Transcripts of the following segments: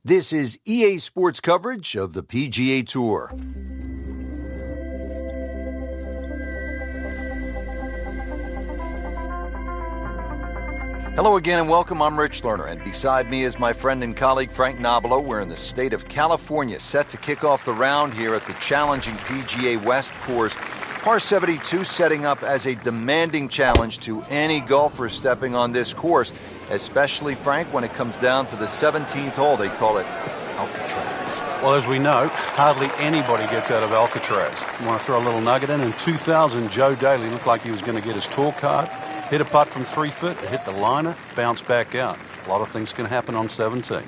This is EA Sports coverage of the PGA Tour. Hello again and welcome. I'm Rich Lerner, and beside me is my friend and colleague Frank Nobilo. We're in the state of California, set to kick off the round here at the challenging PGA West course. Par 72 setting up as a demanding challenge to any golfer stepping on this course, especially, Frank, when it comes down to the 17th hole. They call it Alcatraz. Well, as we know, hardly anybody gets out of Alcatraz. You want to throw a little nugget in? In 2000, Joe Daly looked like he was going to get his tour card, hit a putt from 3 foot, hit the liner, bounce back out. A lot of things can happen on 17.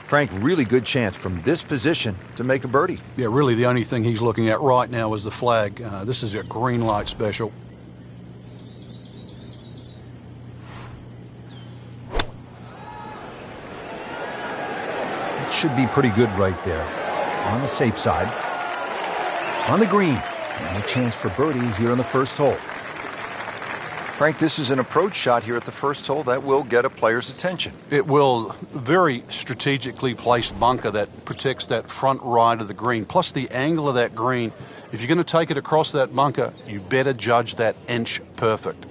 Frank, really good chance from this position to make a birdie. Yeah, really the only thing he's looking at right now is the flag. This is a green light special. It should be pretty good right there. On the safe side. On the green. And a chance for birdie here on the first hole. Frank, this is an approach shot here at the first hole that will get a player's attention. It will. Very strategically placed bunker that protects that front right of the green, plus the angle of that green. If you're going to take it across that bunker, you better judge that inch perfect.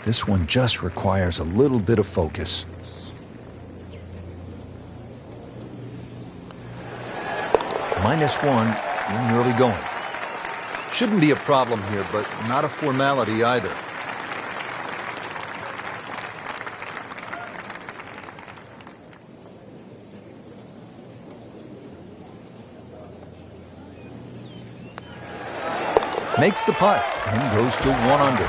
This one just requires a little bit of focus. -1 in the early going. Shouldn't be a problem here, but not a formality either. Makes the putt and goes to 1 under.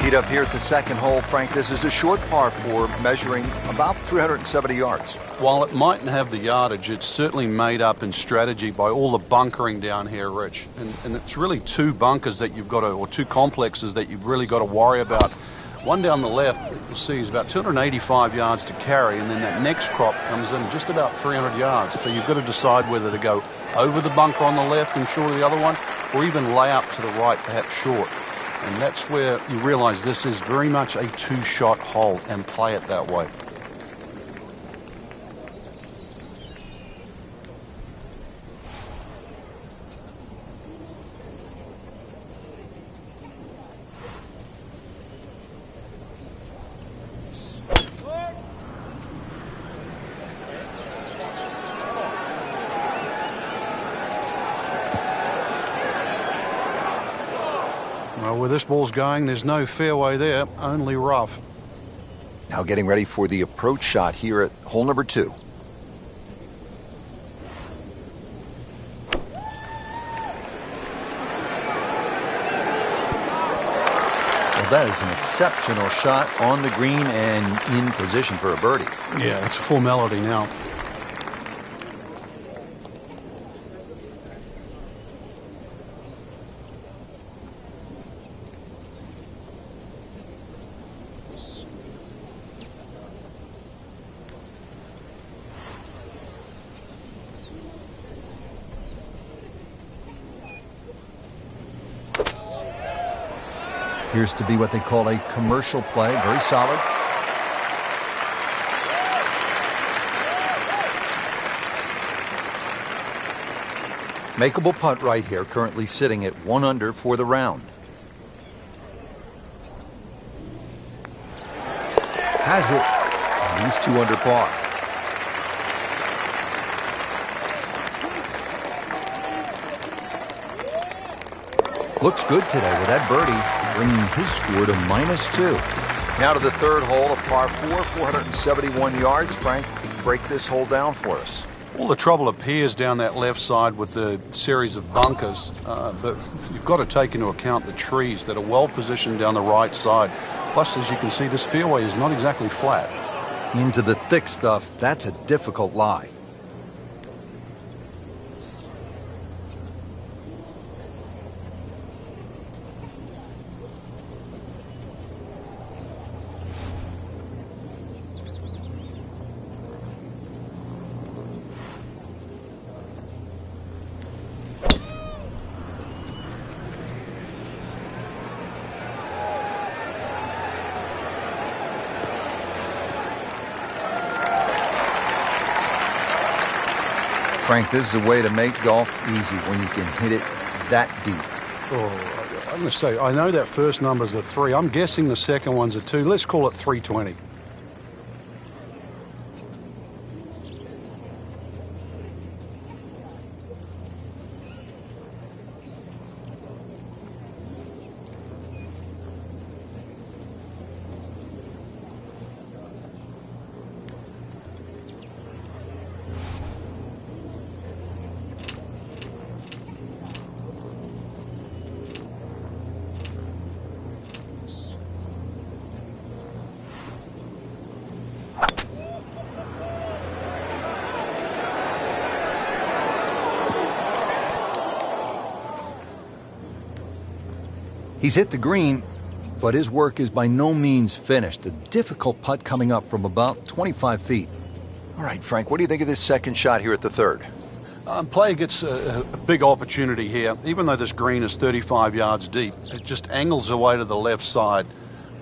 Teed up here at the second hole, Frank, this is a short par 4 measuring about 370 yards. While it mightn't have the yardage, it's certainly made up in strategy by all the bunkering down here, Rich. And it's really 2 bunkers that you've got to, or 2 complexes that you've really got to worry about. One down the left, you'll see, is about 285 yards to carry, and then that next crop comes in just about 300 yards. So you've got to decide whether to go over the bunker on the left and short of the other one, or even lay up to the right, perhaps short. And that's where you realize this is very much a 2-shot hole, and play it that way. Well, where this ball's going, there's no fairway there, only rough. Now getting ready for the approach shot here at hole number 2. Well, that is an exceptional shot on the green and in position for a birdie. Yeah, it's a formality now. Appears to be what they call a commercial play. Very solid. Makeable putt right here, currently sitting at 1 under for the round. Has it, and he's 2 under par. Looks good today with that birdie, bringing his score to -2. Now to the third hole, a par 4, 471 yards. Frank, break this hole down for us. All the trouble appears down that left side with the series of bunkers, but you've got to take into account the trees that are well positioned down the right side. Plus, as you can see, this fairway is not exactly flat. Into the thick stuff, that's a difficult lie. Frank, this is a way to make golf easy when you can hit it that deep. Oh, I'm going to say, I know that first number's a 3. I'm guessing the second one's a 2. Let's call it 320. He's hit the green, but his work is by no means finished. A difficult putt coming up from about 25 feet. All right, Frank, what do you think of this second shot here at the third? Player gets a big opportunity here. Even though this green is 35 yards deep, it just angles away to the left side.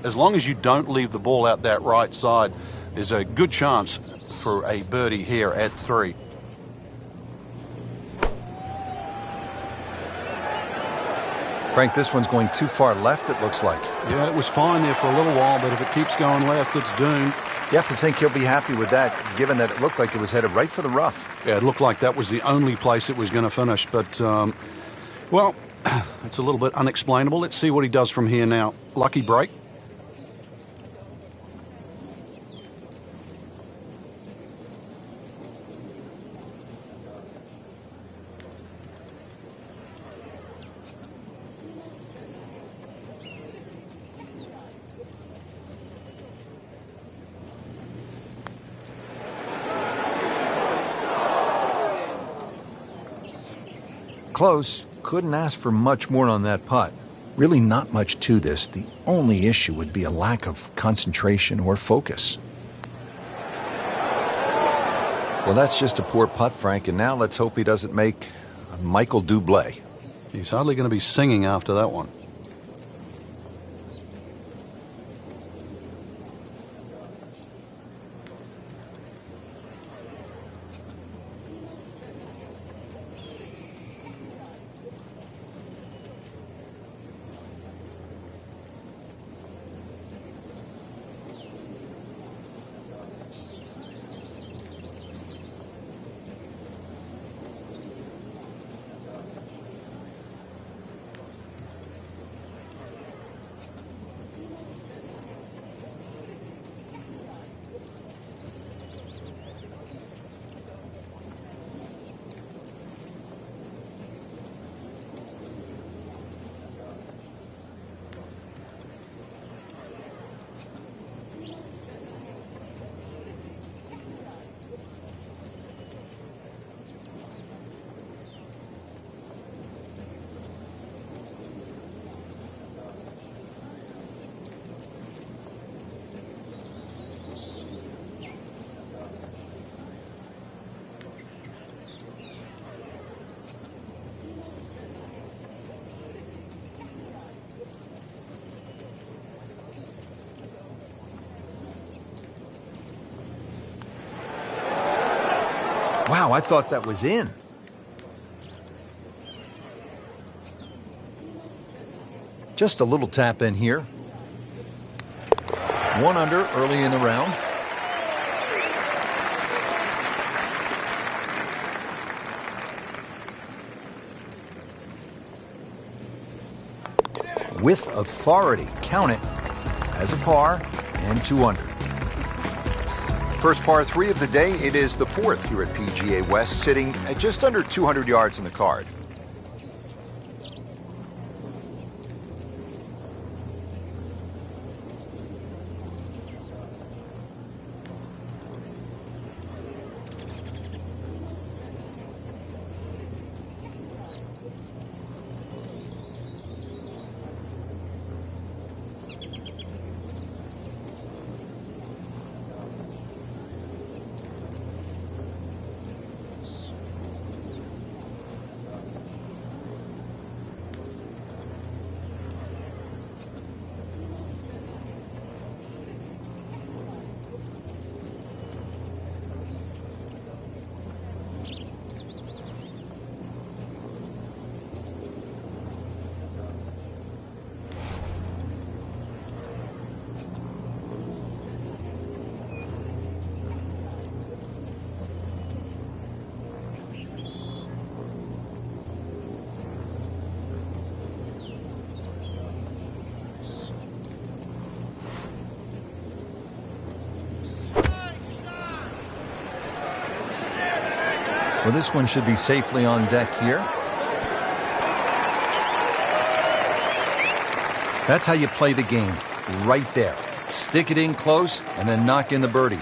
As long as you don't leave the ball out that right side, there's a good chance for a birdie here at 3. Frank, this one's going too far left, it looks like. Yeah, it was fine there for a little while, but if it keeps going left, it's doomed. You have to think he'll be happy with that, given that it looked like it was headed right for the rough. Yeah, it looked like that was the only place it was going to finish, but, well, it's a little bit unexplainable. Let's see what he does from here now. Lucky break. Close. Couldn't ask for much more on that putt. Really not much to this. The only issue would be a lack of concentration or focus. Well, that's just a poor putt, Frank, and now let's hope he doesn't make a Michael Bublé. He's hardly going to be singing after that one. Wow, I thought that was in. Just a little tap in here. 1 under early in the round. With authority, count it as a par and 2 under. First par 3 of the day, it is the 4th here at PGA West, sitting at just under 200 yards in the card. Well, this one should be safely on deck here. That's how you play the game, right there. Stick it in close and then knock in the birdie.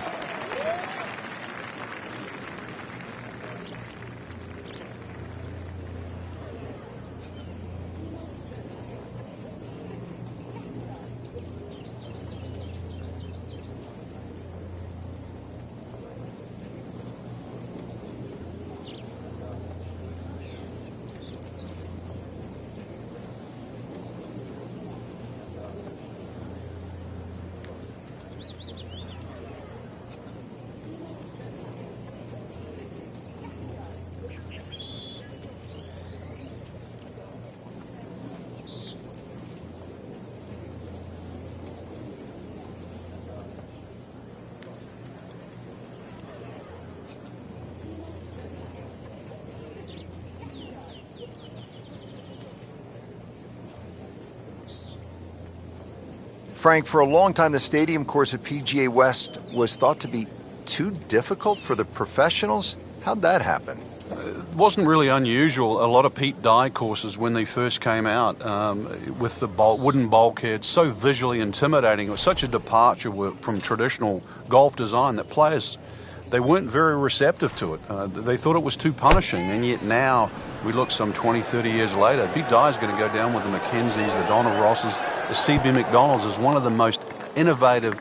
Frank, for a long time, the stadium course at PGA West was thought to be too difficult for the professionals. How'd that happen? It wasn't really unusual. A lot of Pete Dye courses, when they first came out, with the wooden bulkheads, so visually intimidating. It was such a departure from traditional golf design that players, they weren't very receptive to it. They thought it was too punishing, and yet now we look some 20, 30 years later, Pete Dye's going to go down with the Mackenzies, the Donald Rosses, the C.B. McDonald's as one of the most innovative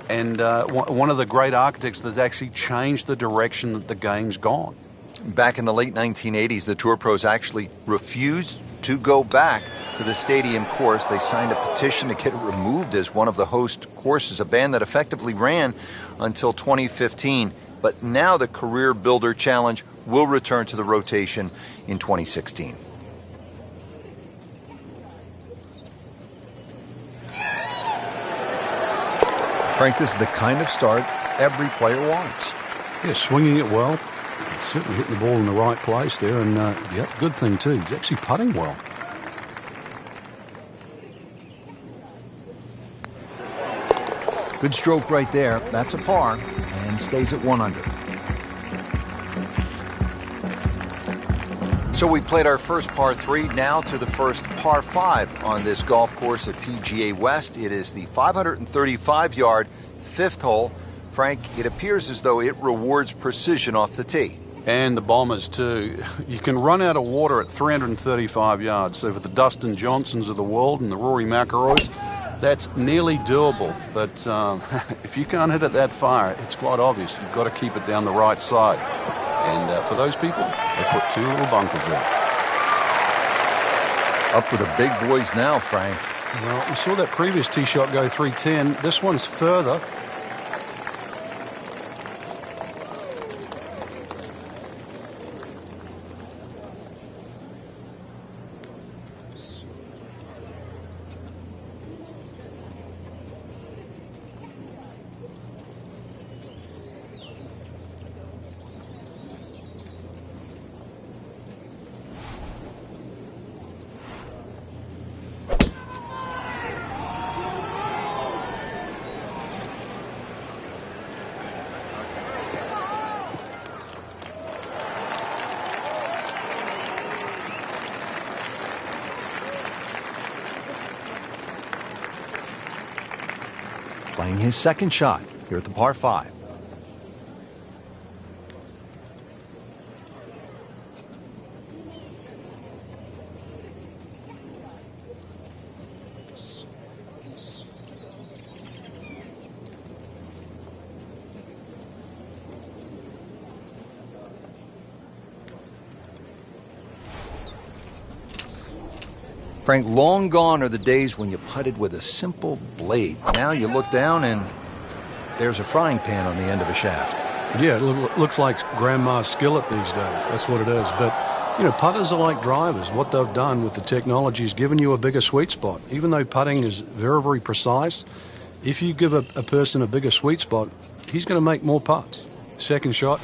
and one of the great architects that actually changed the direction that the game's gone. Back in the late 1980s, the Tour Pros actually refused to go back to the stadium course. They signed a petition to get it removed as one of the host courses, a ban that effectively ran until 2015. But now the Career Builder Challenge will return to the rotation in 2016. Frank, this is the kind of start every player wants. Yeah, swinging it well. Certainly hitting the ball in the right place there. And, yeah, good thing, too. He's actually putting well. Good stroke right there. That's a par and stays at 1 under. So we played our first par 3, now to the first par 5 on this golf course at PGA West. It is the 535-yard 5th hole. Frank, it appears as though it rewards precision off the tee. And the Bombers, too. You can run out of water at 335 yards. So for the Dustin Johnsons of the world and the Rory McIlroys, that's nearly doable. But if you can't hit it that far, it's quite obvious. You've got to keep it down the right side. And for those people, they put 2 little bunkers there. Up with the big boys now, Frank. Well, we saw that previous tee shot go 310. This one's further. playing his second shot here at the par 5. Frank, long gone are the days when you putted with a simple blade. Now you look down and there's a frying pan on the end of a shaft. Yeah, it looks like grandma's skillet these days. That's what it is. But, you know, putters are like drivers. What they've done with the technology is given you a bigger sweet spot. Even though putting is very, very precise, if you give a person a bigger sweet spot, he's going to make more putts. Second shot.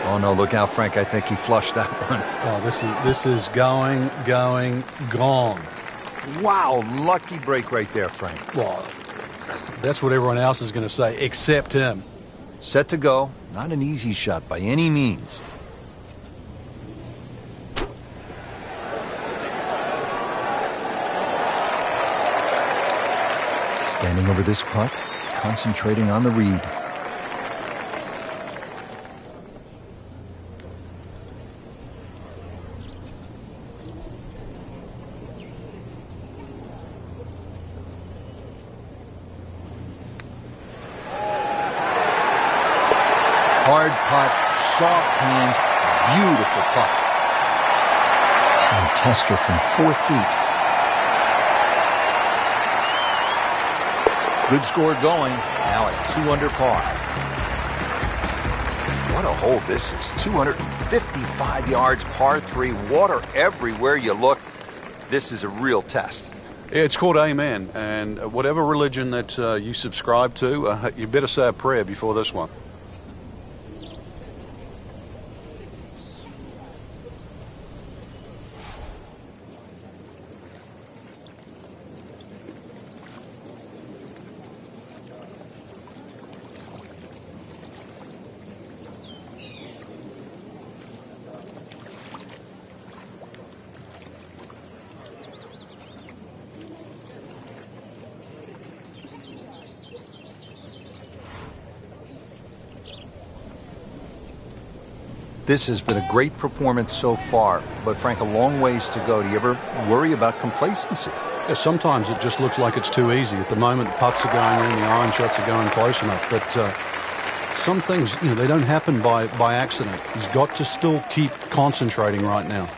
Oh, no, look out, Frank. I think he flushed that one. Oh, this is going, gone. Wow, lucky break right there, Frank. Well, that's what everyone else is going to say, except him. Set to go. Not an easy shot by any means. Standing over this putt, concentrating on the read. Hard putt, soft hands, beautiful putt. Some tester from 4 feet. Good score going, now at 2 under par. What a hole this is. 255 yards, par 3, water everywhere you look. This is a real test. It's called Amen, and whatever religion that you subscribe to, you better say a prayer before this one. This has been a great performance so far, but Frank, a long ways to go. Do you ever worry about complacency? Yeah, sometimes it just looks like it's too easy. At the moment, the putts are going in, the iron shots are going close enough. But some things, you know, they don't happen by accident. He's got to still keep concentrating right now.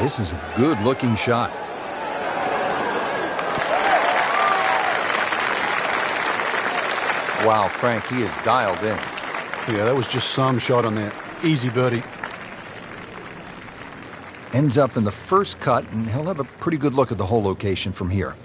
This is a good-looking shot. Wow, Frank, he is dialed in. Yeah, that was just some shot on there. Easy birdie. Ends up in the first cut, and he'll have a pretty good look at the whole location from here.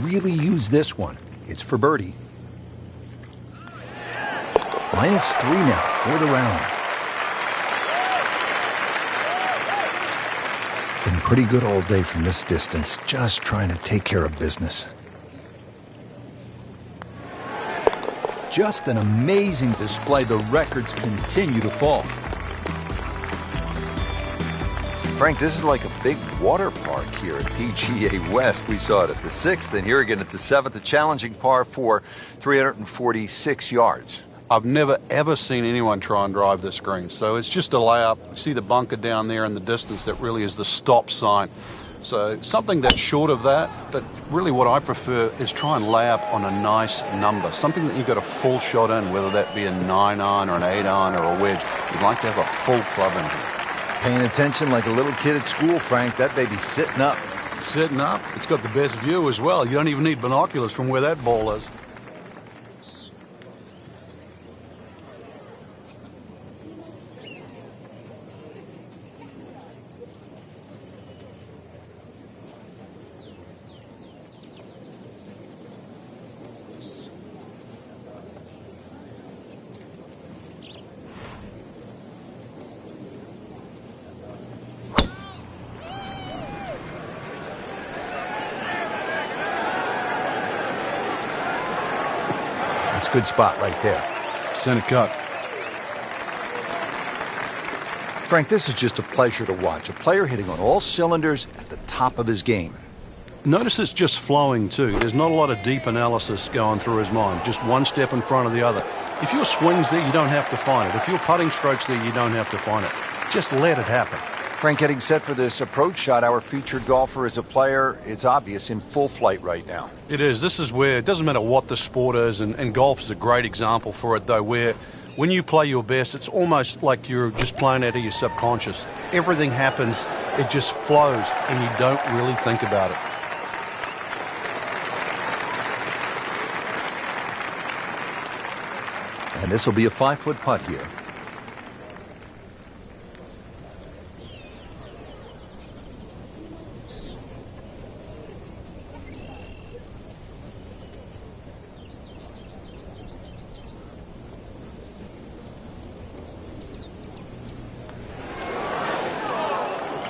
Really use this one. It's for birdie. -3 now for the round. Been pretty good all day from this distance, just trying to take care of business. Just an amazing display. The records continue to fall. Frank, this is like a big water park here at PGA West. We saw it at the 6th, and here again at the 7th, a challenging par 4, 346 yards. I've never, ever seen anyone try and drive this green. So it's just a layup. You see the bunker down there in the distance. That really is the stop sign. So something that's short of that, but really what I prefer is try and lay up on a nice number. Something that you've got a full shot in, whether that be a 9-iron or an 8-iron or a wedge. You'd like to have a full club in here. Paying attention like a little kid at school, Frank. That baby's sitting up. Sitting up. It's got the best view as well. You don't even need binoculars from where that ball is. That's a good spot right there. Center cut. Frank, this is just a pleasure to watch. A player hitting on all cylinders at the top of his game. Notice it's just flowing too. There's not a lot of deep analysis going through his mind. Just one step in front of the other. If your swing's there, you don't have to find it. If your putting stroke's there, you don't have to find it. Just let it happen. Frank, getting set for this approach shot, our featured golfer is a player, it's obvious, in full flight right now. It is. This is where it doesn't matter what the sport is, and golf is a great example for it, though, where when you play your best, it's almost like you're just playing out of your subconscious. Everything happens, it just flows, and you don't really think about it. And this will be a 5-foot putt here.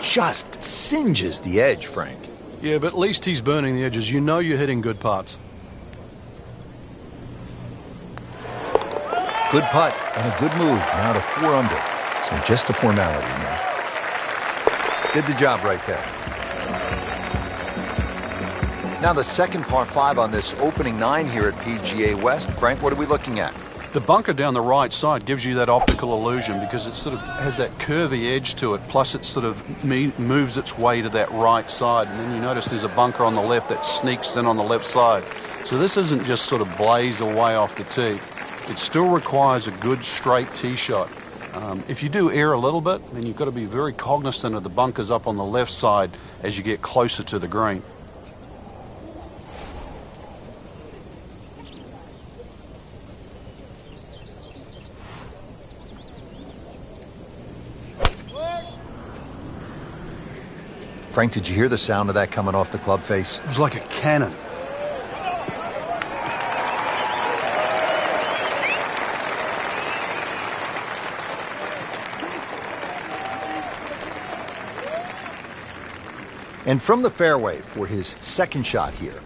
Just singes the edge, Frank. Yeah, but at least he's burning the edges. You know you're hitting good putts. Good putt and a good move. Now to 4 under. So just a formality here. Did the job right there. Now the second par 5 on this opening 9 here at PGA West. Frank, what are we looking at? The bunker down the right side gives you that optical illusion because it sort of has that curvy edge to it, plus it sort of moves its way to that right side. And then you notice there's a bunker on the left that sneaks in on the left side. So this isn't just sort of blaze away off the tee. It still requires a good straight tee shot. If you do err a little bit, then you've got to be very cognizant of the bunkers up on the left side as you get closer to the green. Frank, did you hear the sound of that coming off the club face? It was like a cannon. And from the fairway for his second shot here.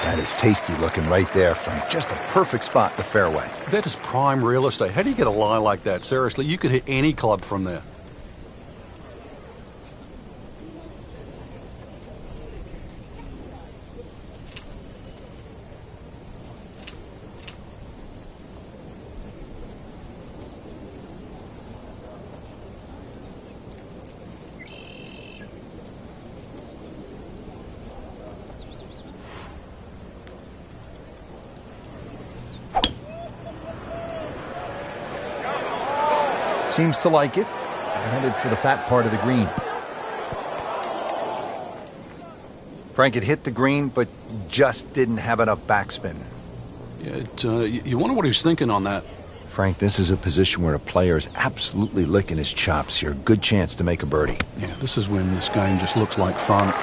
That is tasty looking right there, Frank. Just a perfect spot in the fairway. That is prime real estate. How do you get a lie like that? Seriously, you could hit any club from there. Seems to like it. Headed for the fat part of the green. Frank, it hit the green, but just didn't have enough backspin. Yeah, you wonder what he's thinking on that. Frank, this is a position where a player is absolutely licking his chops here. Good chance to make a birdie. Yeah, this is when this game just looks like fun.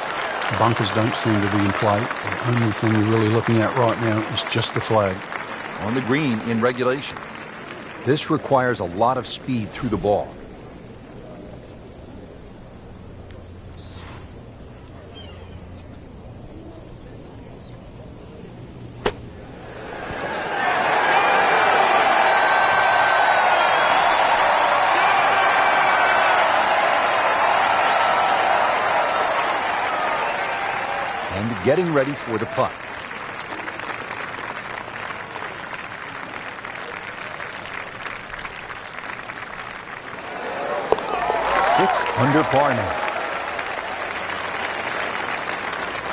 Bunkers don't seem to be in play. The only thing you're really looking at right now is just the flag. On the green in regulation. This requires a lot of speed through the ball. getting ready for the putt. Under par now.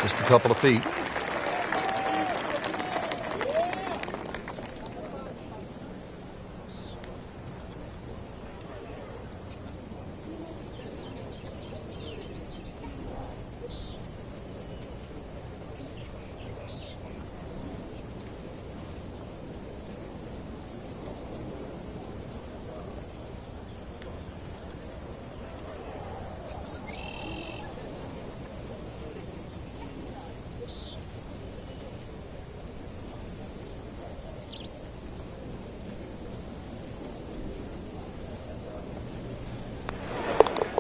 Just a couple of feet.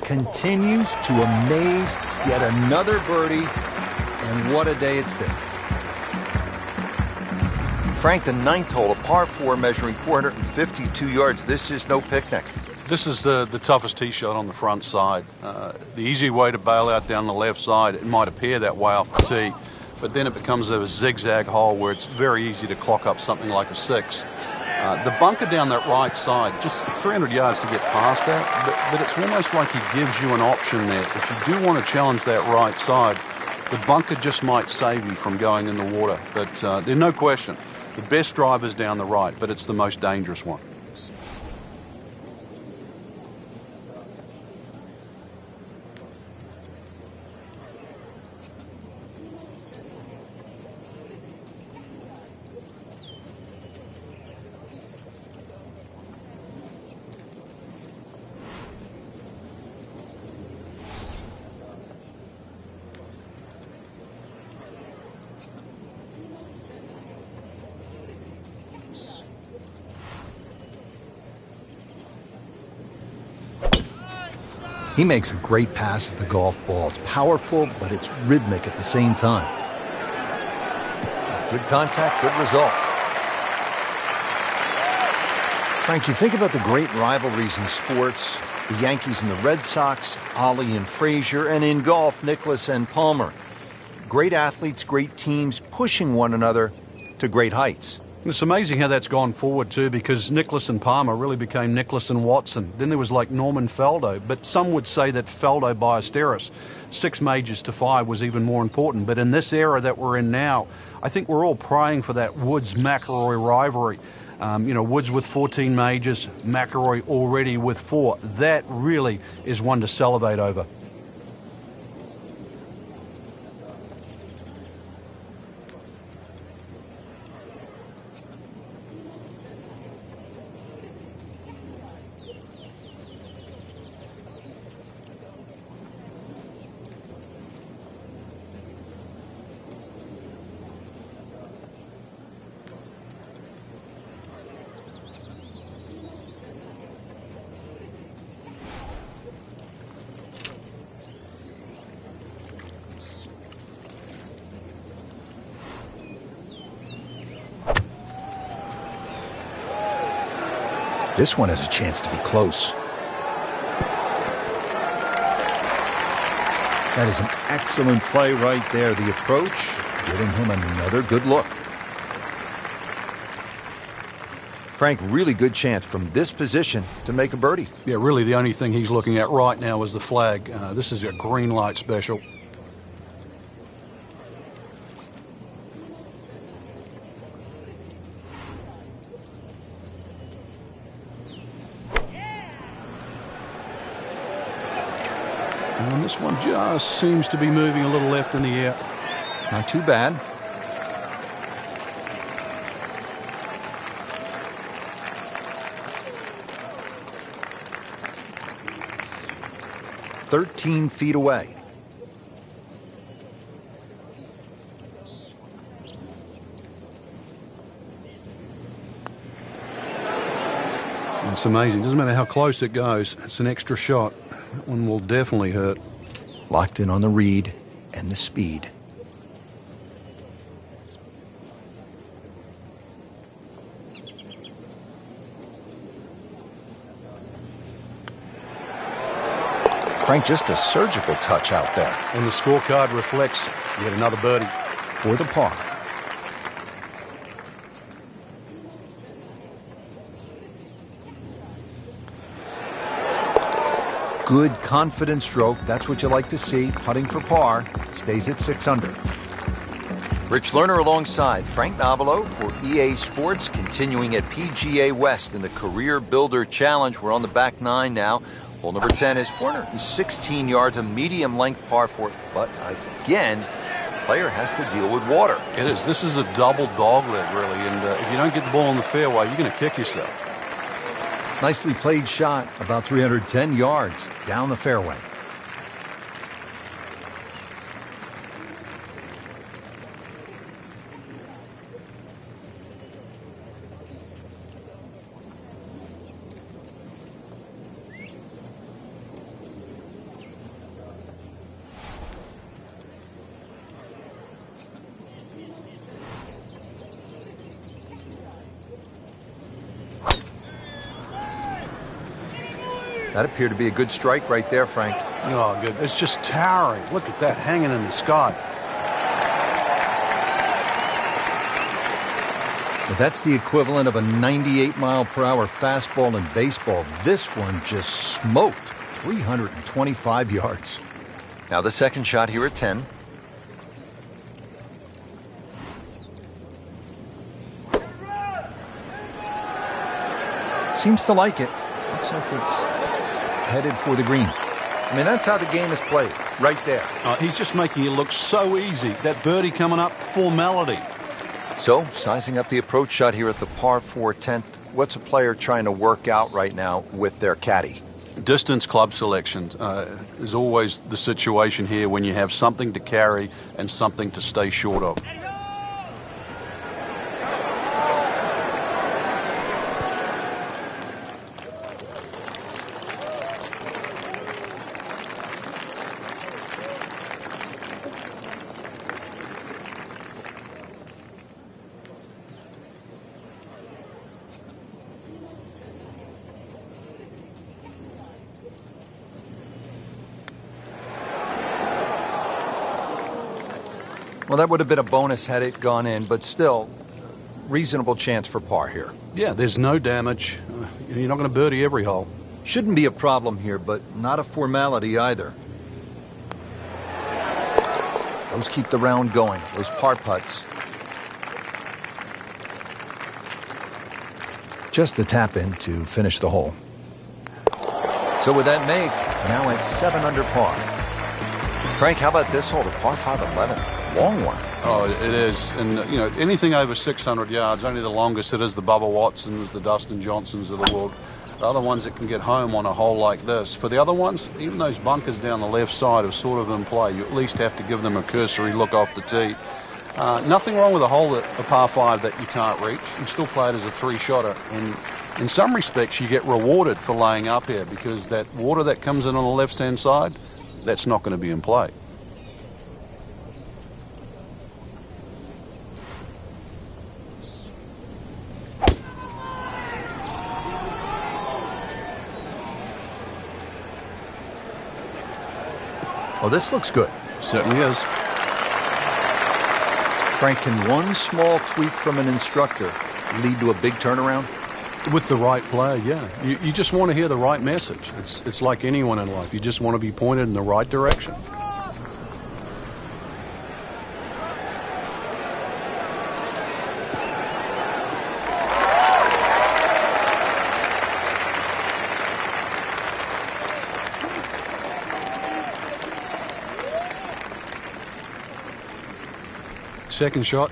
Continues to amaze. Yet another birdie, and what a day it's been. Frank, the ninth hole, a par 4 measuring 452 yards. This is no picnic. This is the toughest tee shot on the front side. The easy way to bail out down the left side, it might appear that way off the tee, but then it becomes a zigzag hole where it's very easy to clock up something like a 6. The bunker down that right side, just 300 yards to get past that, but it's almost like he gives you an option there. If you do want to challenge that right side, the bunker just might save you from going in the water. But there's no question, the best drive is down the right, but it's the most dangerous one. He makes a great pass at the golf ball. It's powerful, but it's rhythmic at the same time. Good contact, good result. Frank, you think about the great rivalries in sports, the Yankees and the Red Sox, Ollie and Frazier, and in golf, Nicklaus and Palmer. Great athletes, great teams, pushing one another to great heights. It's amazing how that's gone forward too, because Nicklaus and Palmer really became Nicklaus and Watson. Then there was like Norman Faldo, but some would say that Faldo Ballesteros, 6 majors to 5, was even more important. But in this era that we're in now, I think we're all praying for that Woods-McIlroy rivalry. Woods with 14 majors, McIlroy already with 4. That really is one to salivate over. This one has a chance to be close. That is an excellent play right there. The approach, giving him another good look. Frank, really good chance from this position to make a birdie. Yeah, really the only thing he's looking at right now is the flag. This is a green light special. And this one just seems to be moving a little left in the air. Not too bad. "13 feet away." It's amazing. Doesn't matter how close it goes. It's an extra shot. That one will definitely hurt. Locked in on the read and the speed. Frank, just a surgical touch out there. And the scorecard reflects yet another birdie. for the par. Good, confident stroke. That's what you like to see. Putting for par. Stays at 6 under. Rich Lerner alongside Frank Nobilo for EA Sports, continuing at PGA West in the Career Builder Challenge. We're on the back 9 now. Hole number 10 is 416 yards, a medium-length par 4. But again, the player has to deal with water. It is. This is a double dogleg, really. And if you don't get the ball in the fairway, you're going to kick yourself. Nicely played shot, about 310 yards down the fairway. That appeared to be a good strike right there, Frank. Oh, good. It's just towering. Look at that, hanging in the sky. Well, that's the equivalent of a 98-mile-per-hour fastball in baseball. This one just smoked 325 yards. Now the second shot here at 10. Seems to like it. Looks like it's headed for the green. I mean, that's how the game is played, right there. He's just making it look so easy. That birdie coming up, formality. So, sizing up the approach shot here at the par 4 10th. What's a player trying to work out right now with their caddy? Distance club selection is always the situation here when you have something to carry and something to stay short of. Well, that would have been a bonus had it gone in, but still, reasonable chance for par here. Yeah, there's no damage. You're not going to birdie every hole. Shouldn't be a problem here, but not a formality either. Those keep the round going, those par putts. Just a tap in to finish the hole. So with that make, now at 7 under par. Frank, how about this hole, the par 5 11? Long one. Oh, it is. And, you know, anything over 600 yards, only the longest it is the Bubba Watsons, the Dustin Johnsons of the world. The other ones that can get home on a hole like this. For the other ones, even those bunkers down the left side are sort of in play. You at least have to give them a cursory look off the tee. Nothing wrong with a hole, a par 5 that you can't reach. You can still play it as a 3-shotter. And in some respects, you get rewarded for laying up here because that water that comes in on the left-hand side, that's not going to be in play. Oh, this looks good. Certainly is. Frank, can one small tweak from an instructor lead to a big turnaround? With the right player, yeah. You just want to hear the right message. It's like anyone in life. You just want to be pointed in the right direction. Second shot.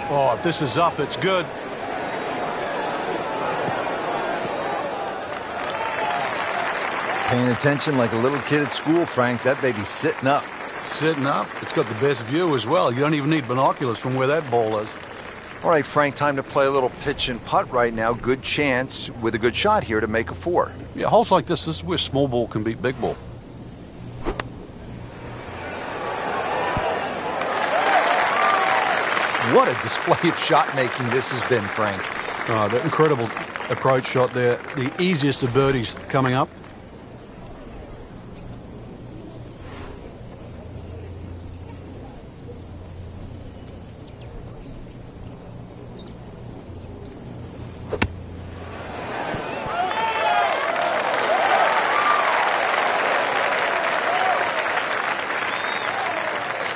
Oh, if this is up, it's good. Paying attention like a little kid at school, Frank. That baby's sitting up. Sitting up. It's got the best view as well. You don't even need binoculars from where that ball is. All right, Frank, time to play a little pitch and putt right now. Good chance with a good shot here to make a 4. Yeah, holes like this is where small ball can beat big ball. What a display of shot making this has been, Frank. That incredible approach shot there. The easiest of birdies coming up.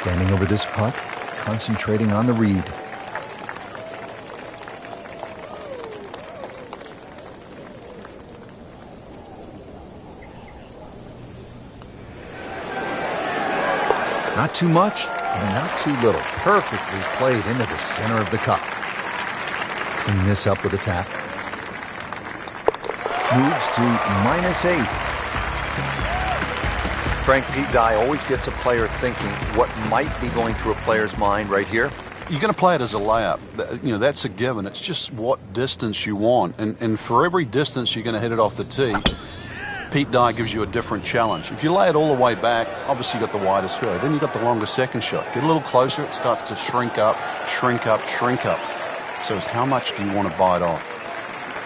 Standing over this putt, concentrating on the read. Not too much and not too little. Perfectly played into the center of the cup. Clean this up with a tap. Moves to -8. Frank, Pete Dye always gets a player thinking what might be going through a player's mind right here. You're going to play it as a layup. You know, that's a given. It's just what distance you want. And for every distance you're going to hit it off the tee, Pete Dye gives you a different challenge. If you lay it all the way back, obviously you've got the widest fairway. Then you've got the longest second shot. Get a little closer, it starts to shrink up, shrink up, shrink up. So it's how much do you want to bite off?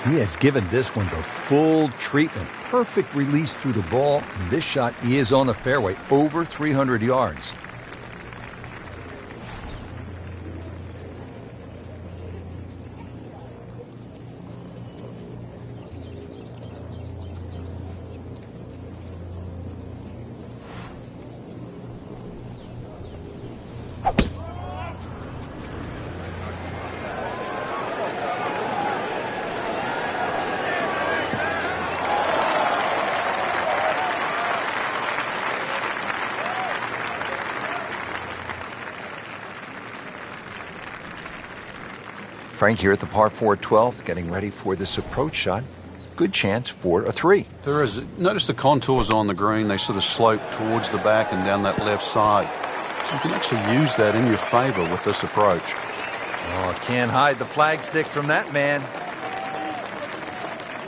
He has given this one the full treatment. Perfect release through the ball. And this shot is on the fairway, over 300 yards. Frank here at the par 4 12th, getting ready for this approach shot. Good chance for a 3. There is. Notice the contours on the green. They sort of slope towards the back and down that left side. So you can actually use that in your favor with this approach. Oh, can't hide the flagstick from that man.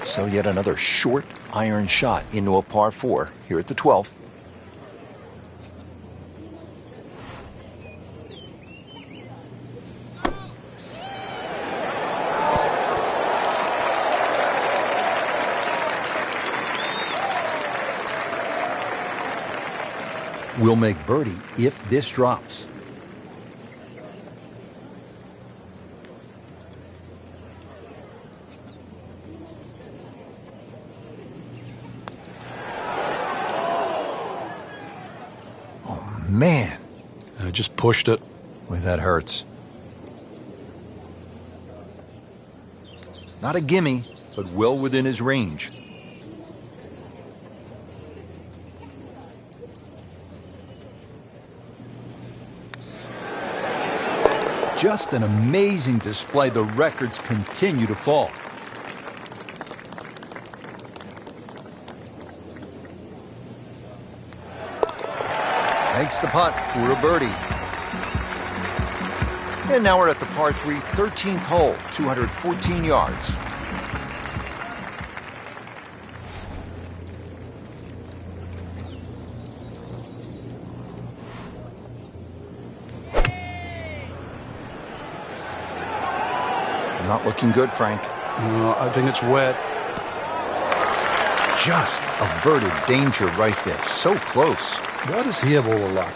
So yet another short iron shot into a par 4 here at the 12th. Will make birdie if this drops. Oh, man. I just pushed it. Boy, that hurts. Not a gimme, but well within his range. Just an amazing display. The records continue to fall. Makes the putt for a birdie. And now we're at the par 3 13th hole, 214 yards. Not looking good, Frank. I think it's wet. Just averted danger right there. So close. Why does he have all the luck?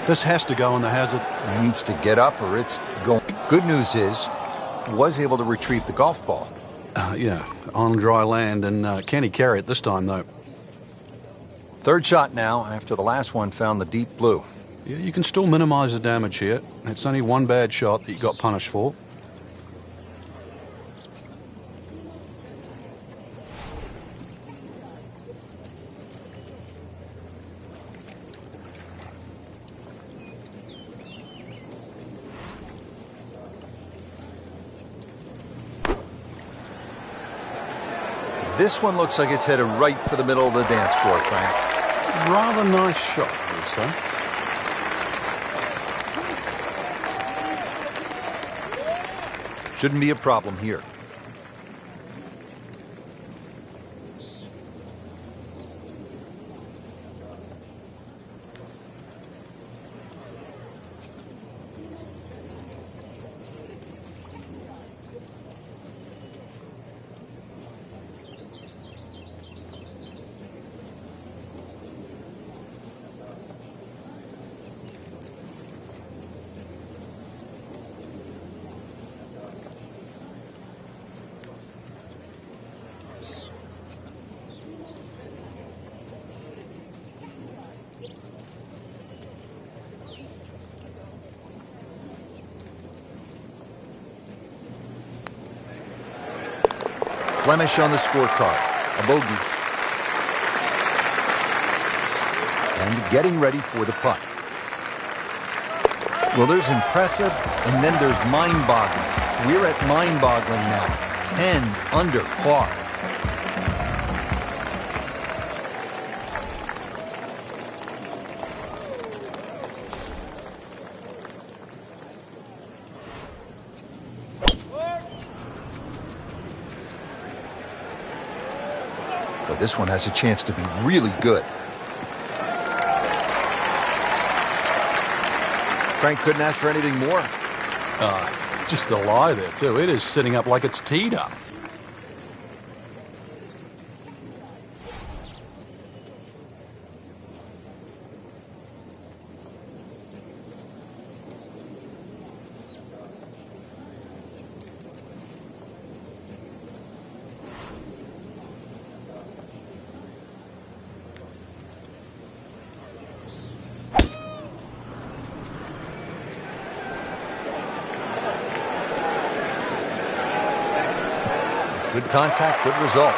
This has to go in the hazard. He needs to get up or it's going. Good news is, was able to retrieve the golf ball. Yeah, on dry land, and can he carry it this time, though? Third shot now, after the last one found the deep blue. Yeah, you can still minimize the damage here. It's only one bad shot that you got punished for. This one looks like it's headed right for the middle of the dance floor, Frank. Rather nice shot, I would say. Shouldn't be a problem here. Blemish on the scorecard, a bogey. And getting ready for the putt. Well, there's impressive, and then there's mind-boggling. We're at mind-boggling now. 10 under par. But this one has a chance to be really good. Frank couldn't ask for anything more. Just the lie there, too. It is sitting up like it's teed up. Good contact, good result.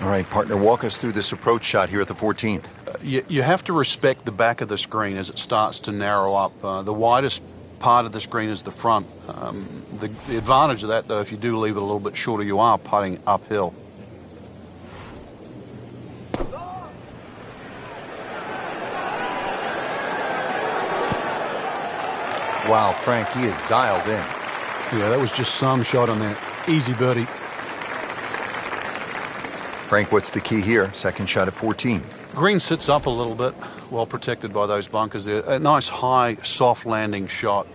All right, partner, walk us through this approach shot here at the 14th. You have to respect the back of the screen as it starts to narrow up. The widest part of the screen is the front. The advantage of that, though, if you do leave it a little bit shorter, you are putting uphill. Wow, Frank, he is dialed in. Yeah, that was just some shot on that. Easy birdie. Frank, what's the key here? Second shot at 14. Green sits up a little bit, well protected by those bunkers there. A nice high, soft landing shot.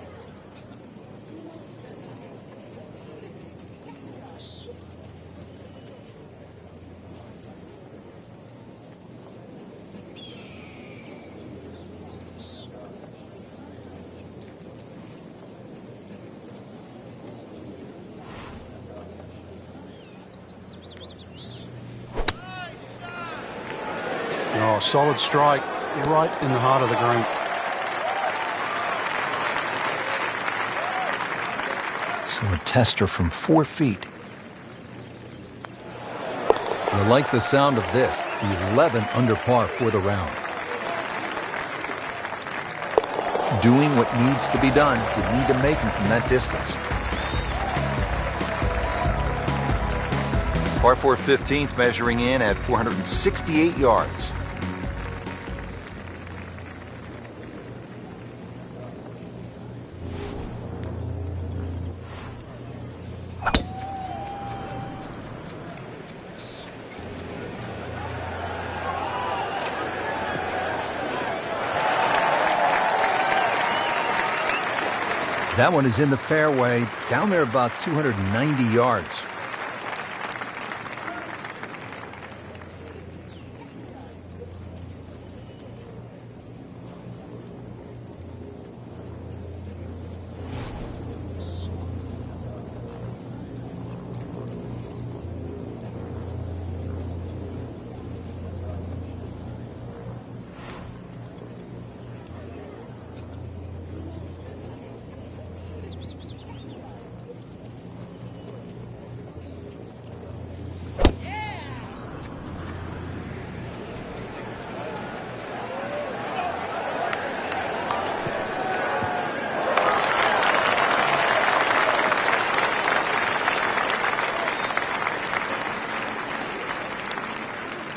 Oh, solid strike right in the heart of the green. So a tester from 4 feet. You like the sound of this. 11 under par for the round. Doing what needs to be done. You need to make them from that distance. Par 4 15th measuring in at 468 yards. That one is in the fairway, down there about 290 yards.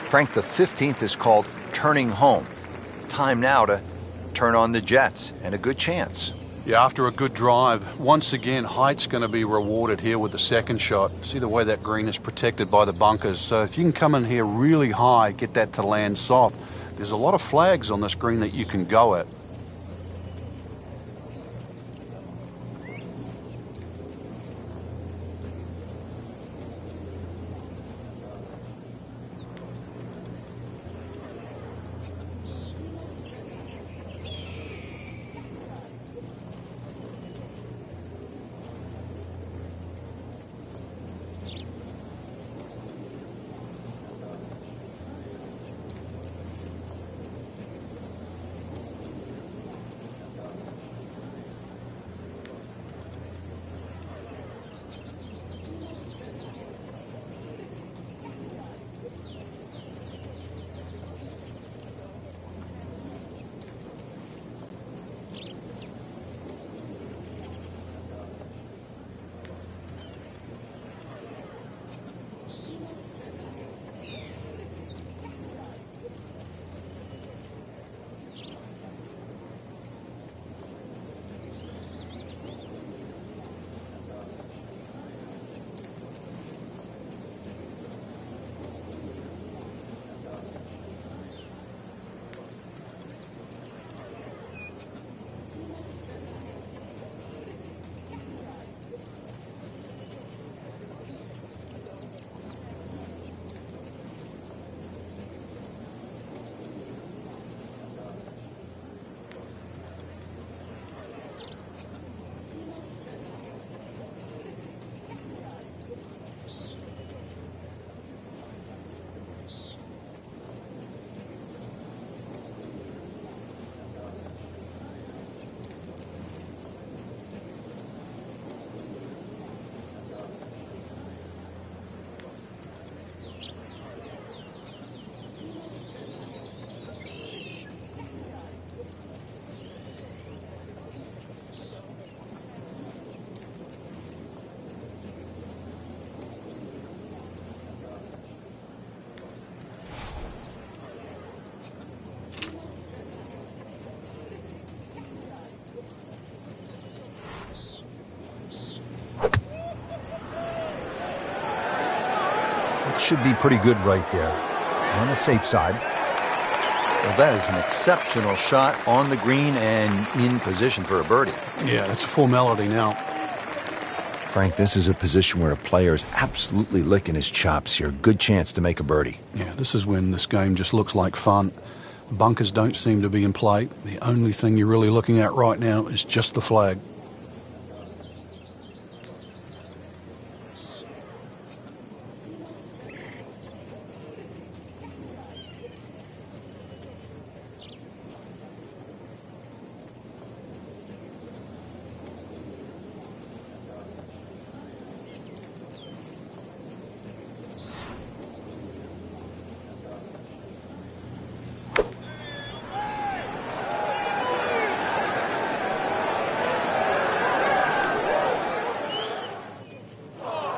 Frank, the 15th is called Turning Home. Time now to turn on the jets, and a good chance. Yeah, after a good drive, once again, height's going to be rewarded here with the second shot. See the way that green is protected by the bunkers. So if you can come in here really high, get that to land soft, there's a lot of flags on this green that you can go at. Should be pretty good right there. On the safe side. Well, that is an exceptional shot on the green and in position for a birdie. Yeah, that's a formality now. Frank, this is a position where a player is absolutely licking his chops here. Good chance to make a birdie. Yeah, this is when this game just looks like fun. Bunkers don't seem to be in play. The only thing you're really looking at right now is just the flag.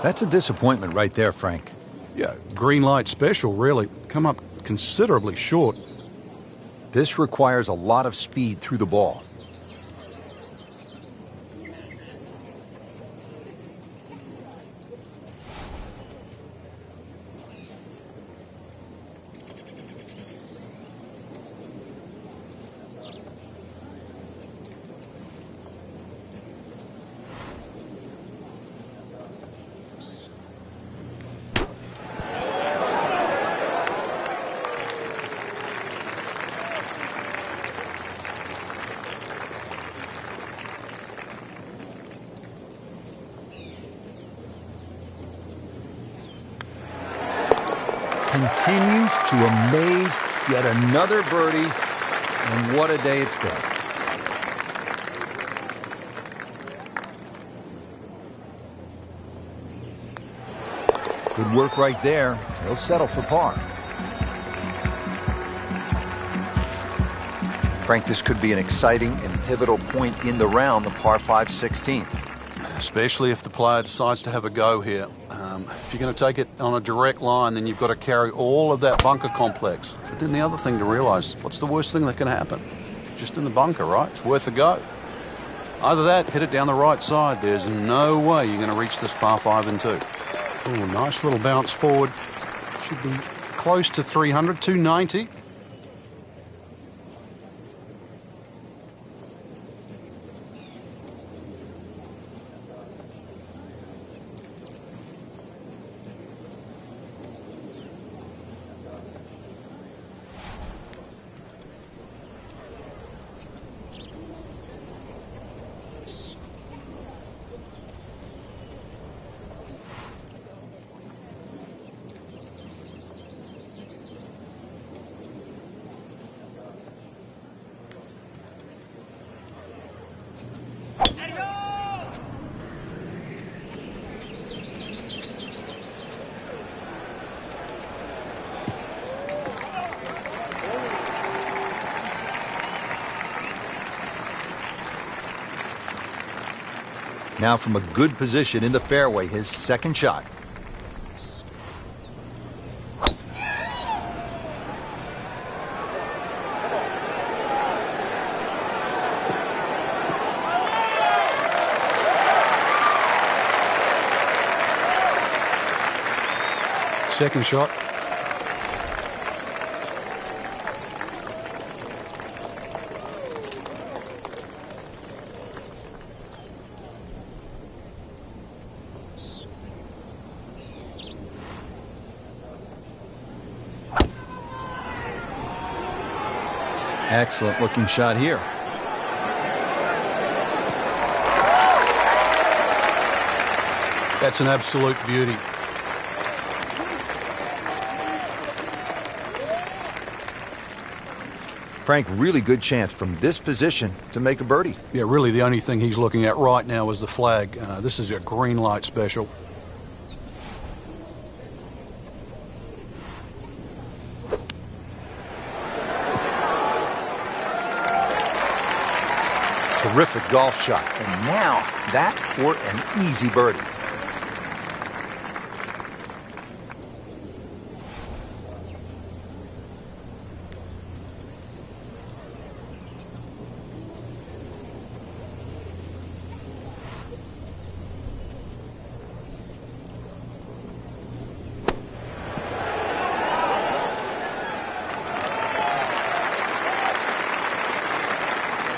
That's a disappointment right there, Frank. Yeah, green light special, really. Come up considerably short. This requires a lot of speed through the ball. Continues to amaze, yet another birdie, and what a day it's been. Good work right there. He'll settle for par. Frank, this could be an exciting and pivotal point in the round, the par 5 16th. especially if the player decides to have a go here. If you're going to take it on a direct line, then you've got to carry all of that bunker complex. But then the other thing to realise, what's the worst thing that can happen? Just in the bunker, right? It's worth a go. Either that, hit it down the right side. There's no way you're going to reach this par 5 and 2. Oh, nice little bounce forward. Should be close to 300, 290. Now from a good position in the fairway, his second shot. Second shot. Excellent looking shot here. That's an absolute beauty. Frank, really good chance from this position to make a birdie. Yeah, really the only thing he's looking at right now is the flag. This is a green light special. Terrific golf shot. And now that for an easy birdie.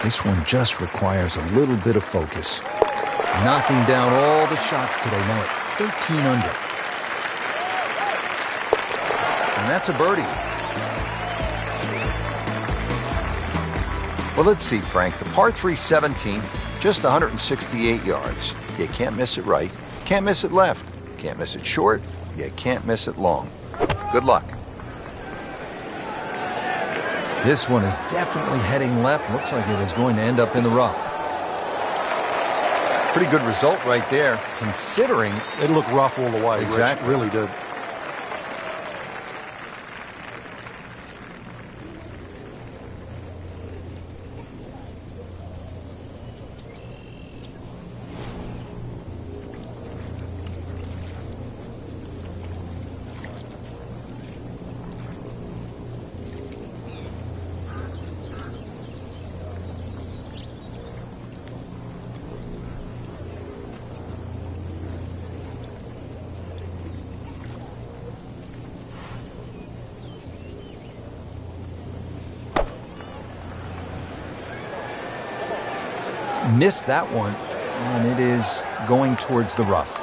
This one just requires a little bit of focus. Knocking down all the shots today, now at 13 under. And that's a birdie. Well, let's see, Frank. The par 3 17th, just 168 yards. You can't miss it right. Can't miss it left. Can't miss it short. You can't miss it long. Good luck. This one is definitely heading left. Looks like it is going to end up in the rough. Pretty good result right there, considering... It looked rough all the way. Exactly. Rich. Really did. Missed that one, and it is going towards the rough.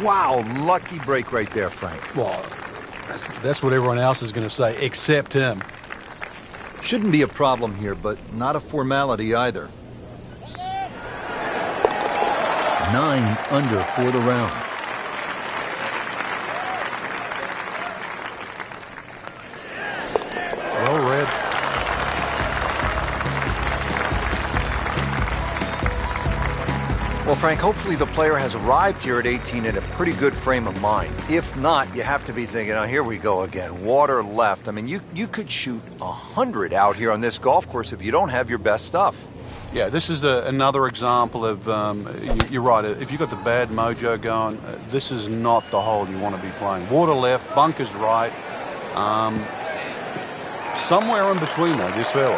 Wow, lucky break right there, Frank. Well, that's what everyone else is going to say, except him. Shouldn't be a problem here, but not a formality either. 9 under for the round. Well read. Well, Frank, hopefully the player has arrived here at 18 in a pretty good frame of mind. If not, you have to be thinking, oh, here we go again. Water left. I mean, you could shoot 100 out here on this golf course if you don't have your best stuff. Yeah, this is another example of, you're right, if you've got the bad mojo going, this is not the hole you want to be playing. Water left, bunkers right, somewhere in between though, this fairway.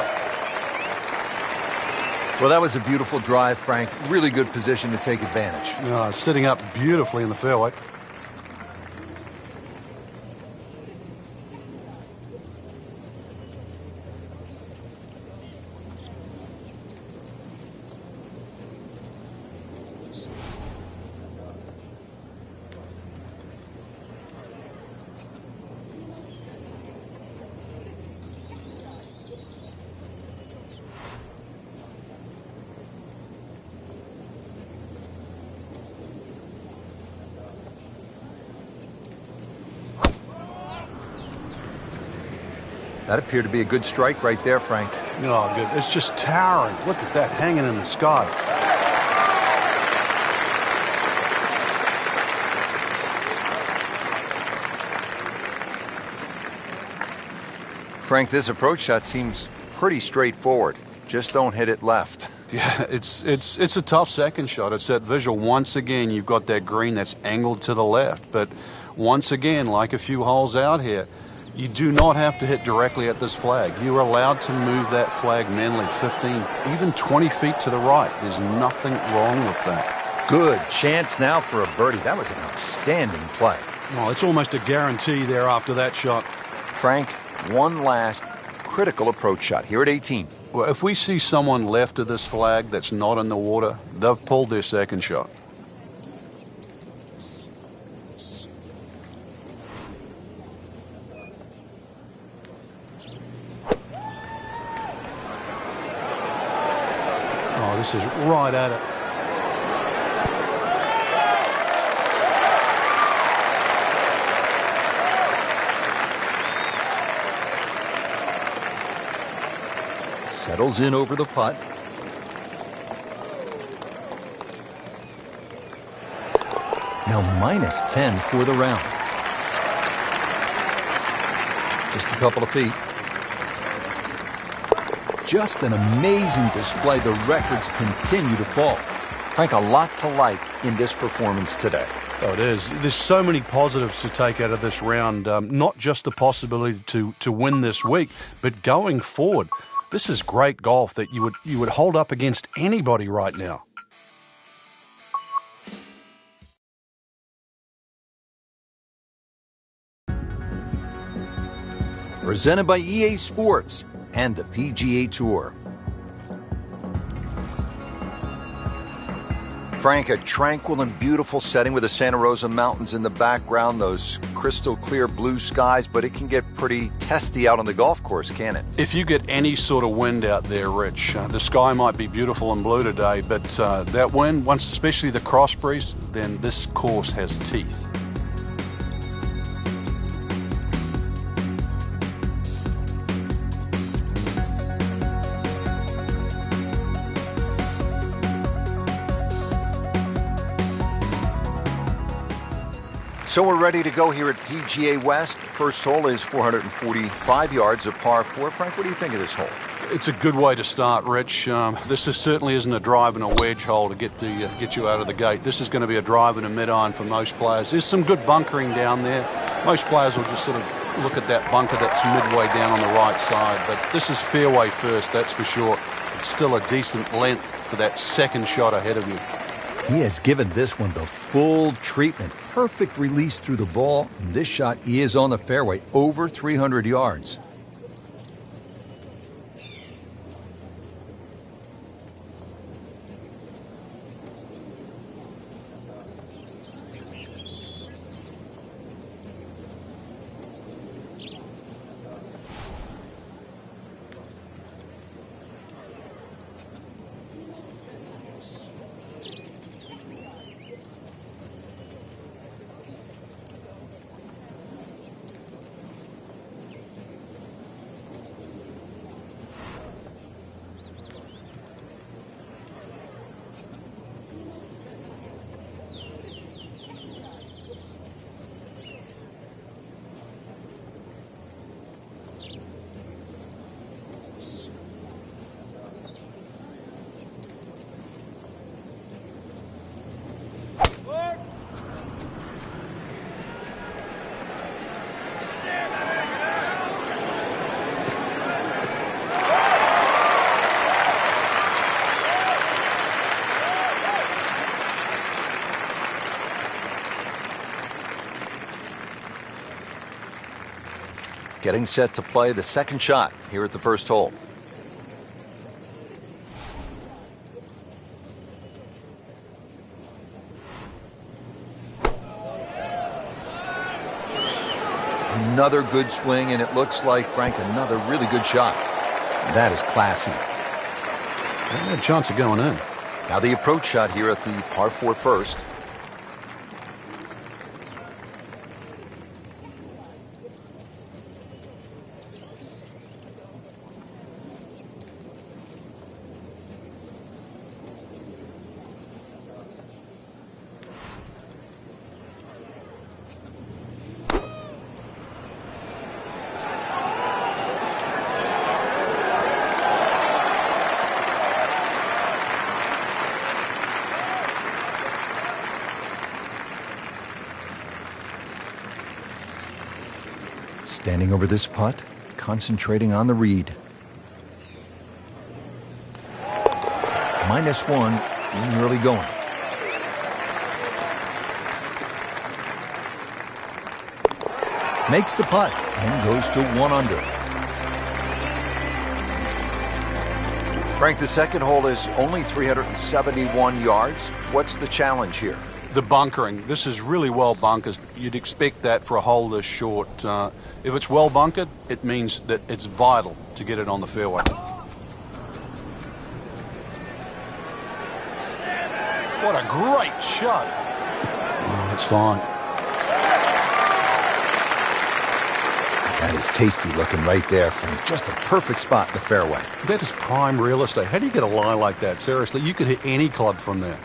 Well, that was a beautiful drive, Frank. Really good position to take advantage. Sitting up beautifully in the fairway. That appeared to be a good strike right there, Frank. Oh, good. It's just towering. Look at that hanging in the sky. Frank, this approach shot seems pretty straightforward. Just don't hit it left. Yeah, it's a tough second shot. It's that visual. Once again, you've got that green that's angled to the left. But once again, like a few holes out here, you do not have to hit directly at this flag. You are allowed to move that flag mentally 15, even 20 feet to the right. There's nothing wrong with that. Good chance now for a birdie. That was an outstanding play. Oh, it's almost a guarantee there after that shot. Frank, one last critical approach shot here at 18. Well, if we see someone left of this flag that's not in the water, they've pulled their second shot. Oh, this is right at it. Settles in over the putt. Now -10 for the round. Just a couple of feet. Just an amazing display. The records continue to fall. Frank, a lot to like in this performance today. Oh, it is. There's so many positives to take out of this round. Not just the possibility to win this week, but going forward. This is great golf that you would hold up against anybody right now. Presented by EA Sports and the PGA Tour. Frank, a tranquil and beautiful setting with the Santa Rosa Mountains in the background, those crystal clear blue skies, but it can get pretty testy out on the golf course, can't it? If you get any sort of wind out there, Rich, the sky might be beautiful and blue today, but that wind, once especially the cross breeze, then this course has teeth. So we're ready to go here at PGA West. First hole is 445 yards of par 4. Frank, what do you think of this hole? It's a good way to start, Rich. Certainly isn't a drive and a wedge hole to get you out of the gate. This is going to be a drive and a mid-iron for most players. There's some good bunkering down there. Most players will just sort of look at that bunker that's midway down on the right side. But this is fairway first, that's for sure. It's still a decent length for that second shot ahead of you. He has given this one the full treatment. Perfect release through the ball. And this shot is on the fairway, over 300 yards. getting set to play the second shot here at the first hole. Another good swing, and it looks like, Frank, another really good shot. That is classy. They had a chance of going in. Now the approach shot here at the par 4 first. Standing over this putt, concentrating on the read. -1 in the early going. Makes the putt and goes to 1 under. Frank, the second hole is only 371 yards. What's the challenge here? The bunkering. This is really well bunkered. You'd expect that for a hole this short. If it's well bunkered, it means that it's vital to get it on the fairway. What a great shot. Oh, that's fine. That is tasty looking right there from just a perfect spot in the fairway. That is prime real estate. How do you get a lie like that? Seriously, you could hit any club from there.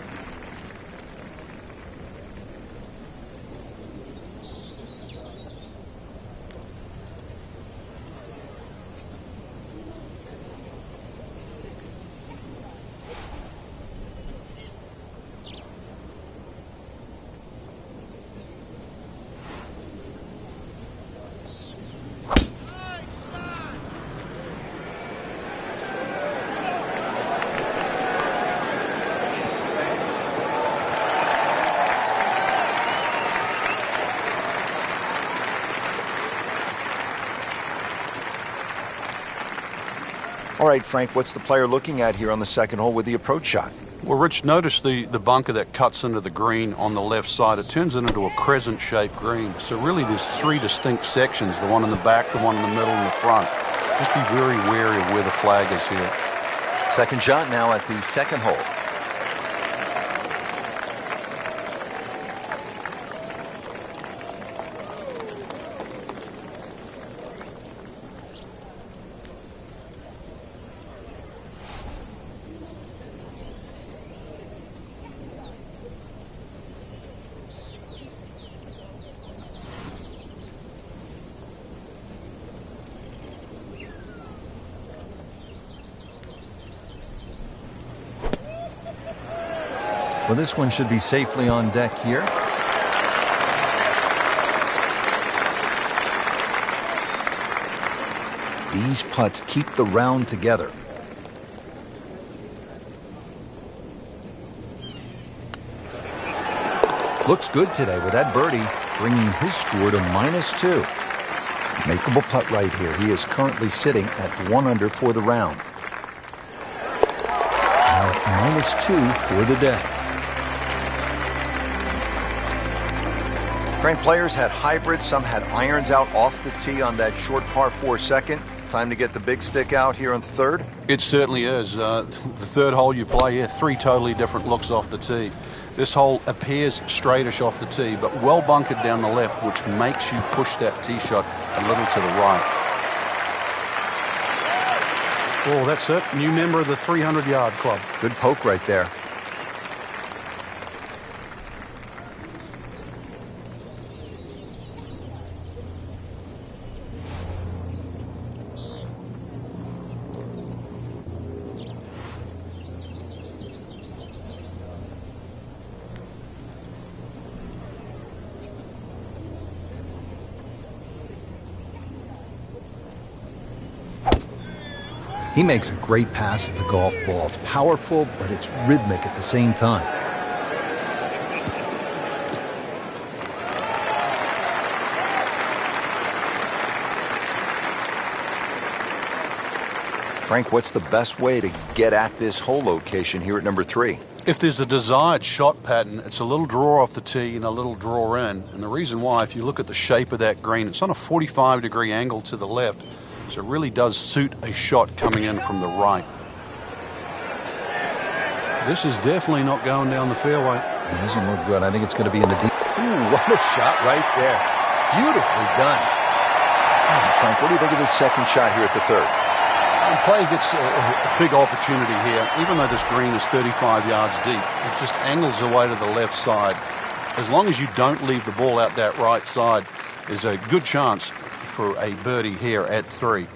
All right, Frank, what's the player looking at here on the second hole with the approach shot? Well, Rich, notice the bunker that cuts into the green on the left side. It turns it into a crescent-shaped green. So really there's 3 distinct sections, the one in the back, the one in the middle, and the front. Just be very wary of where the flag is here. Second shot now at the second hole. Well, this one should be safely on deck here. These putts keep the round together. Looks good today with that birdie, bringing his score to -2. Makeable putt right here. He is currently sitting at 1 under for the round. Now at -2 for the day. Frank, players had hybrids, some had irons out off the tee on that short par 4 second. Time to get the big stick out here on the third? It certainly is. The third hole you play here, 3 totally different looks off the tee. This hole appears straightish off the tee, but well bunkered down the left, which makes you push that tee shot a little to the right. Oh, that's it. New member of the 300-yard club. Good poke right there. He makes a great pass at the golf ball. It's powerful, but it's rhythmic at the same time. Frank, what's the best way to get at this hole location here at number 3? If there's a desired shot pattern, it's a little draw off the tee and a little draw in. And the reason why, if you look at the shape of that green, it's on a 45-degree angle to the left, so it really does suit a shot coming in from the right. This is definitely not going down the fairway. It doesn't look good. I think it's going to be in the deep. Ooh, what a shot right there. Beautifully done. Frank, what do you think of this second shot here at the 3rd? And play gets a big opportunity here. Even though this green is 35 yards deep, it just angles away to the left side. As long as you don't leave the ball out that right side, there's a good chance for a birdie here at 3.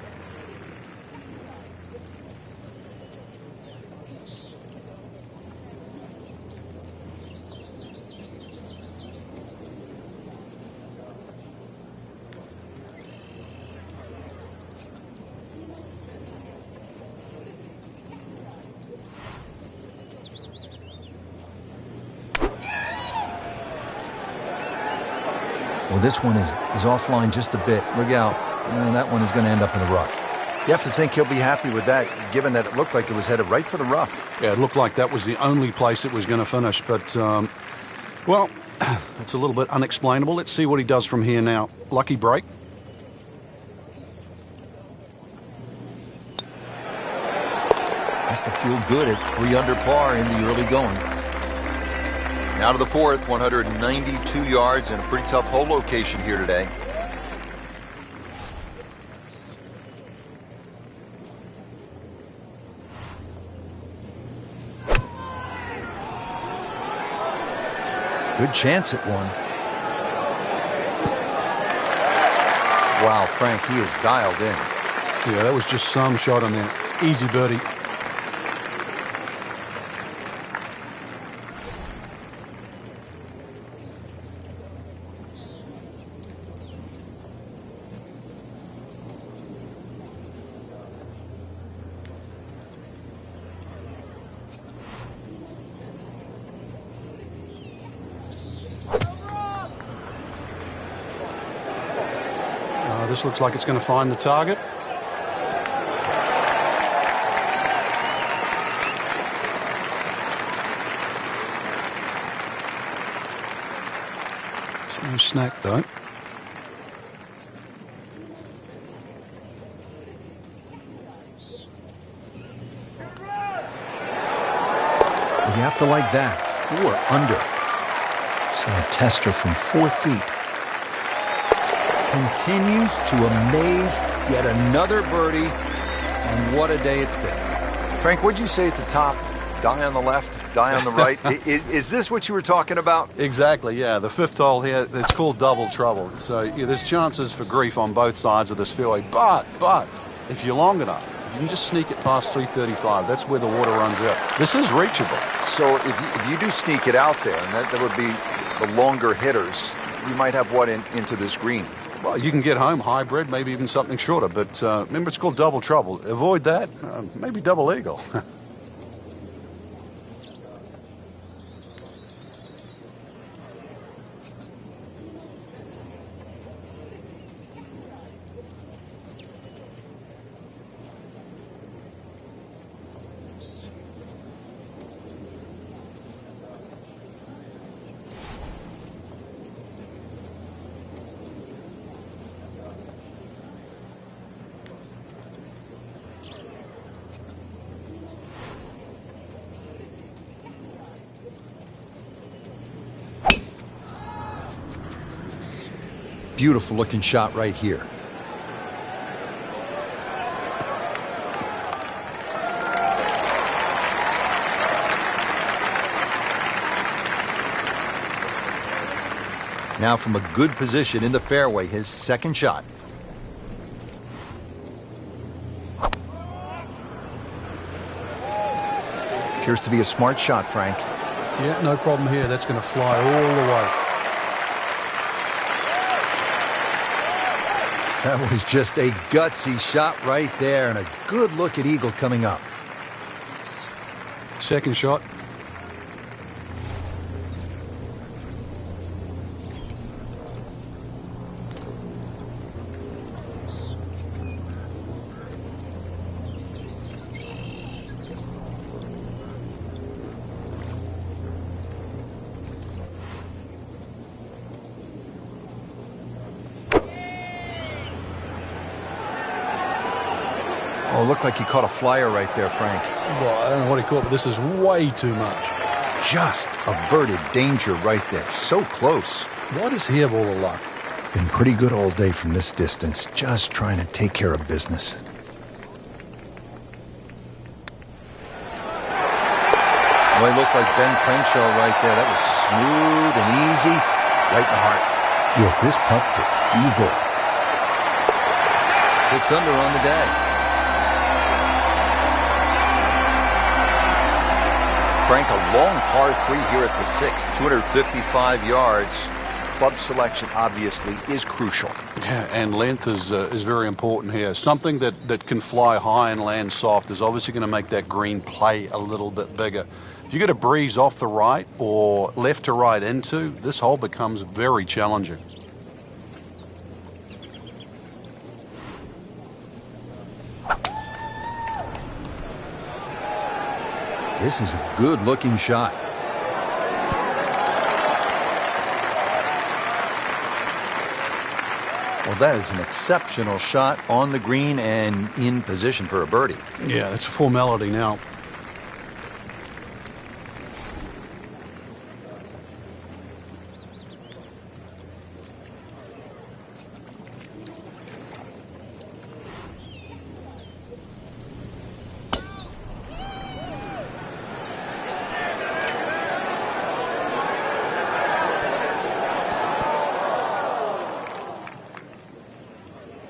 Well, this one is offline just a bit. Look out. That one is going to end up in the rough. You have to think he'll be happy with that, given that it looked like it was headed right for the rough. Yeah, it looked like that was the only place it was going to finish. But, well, it's a little bit unexplainable. Let's see what he does from here now. Lucky break. Has to feel good at 3 under par in the early going. Now to the 4th, 192 yards and a pretty tough hole location here today. Good chance at one. Wow, Frank, he is dialed in. Yeah, that was just some shot on there. Easy birdie. This looks like it's going to find the target. It's no snack, though. You have to like that. 4 under. So a tester from 4 feet. Continues to amaze. Yet another birdie. And what a day it's been. Frank, what'd you say at the top? Die on the left, die on the right. Is this what you were talking about? Exactly, yeah. The 5th hole here, it's called double trouble. So yeah, there's chances for grief on both sides of this fairway. But, if you're long enough, if you can just sneak it past 335, that's where the water runs out. This is reachable. So if you do sneak it out there, and that would be the longer hitters, you might have what into this green? Well, you can get home hybrid, maybe even something shorter. But remember, it's called double trouble. Avoid that. Maybe double eagle. Beautiful looking shot right here. Now from a good position in the fairway, his second shot. Appears to be a smart shot, Frank. Yeah, no problem here. That's going to fly all the way. That was just a gutsy shot right there, and a good look at eagle coming up. Second shot. looked like he caught a flyer right there, Frank. Well, I don't know what he caught, but this is way too much. Just averted danger right there. So close. Why does he have all the luck? Been pretty good all day from this distance, just trying to take care of business. Well, he looked like Ben Crenshaw right there. That was smooth and easy, right in the heart. Yes, this putt for eagle. 6 under on the day. Frank, a long par 3 here at the 6th, 255 yards. Club selection obviously is crucial. Yeah, and length is very important here. Something that can fly high and land soft is obviously going to make that green play a little bit bigger. If you get a breeze off the right or left to right into, this hole becomes very challenging. This is a good-looking shot. Well, that is an exceptional shot on the green and in position for a birdie. Yeah, it's a formality now.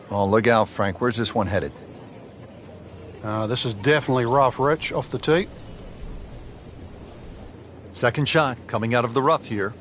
Oh, look out, Frank. Where's this one headed? This is definitely rough, Rich, off the tee. Second shot coming out of the rough here.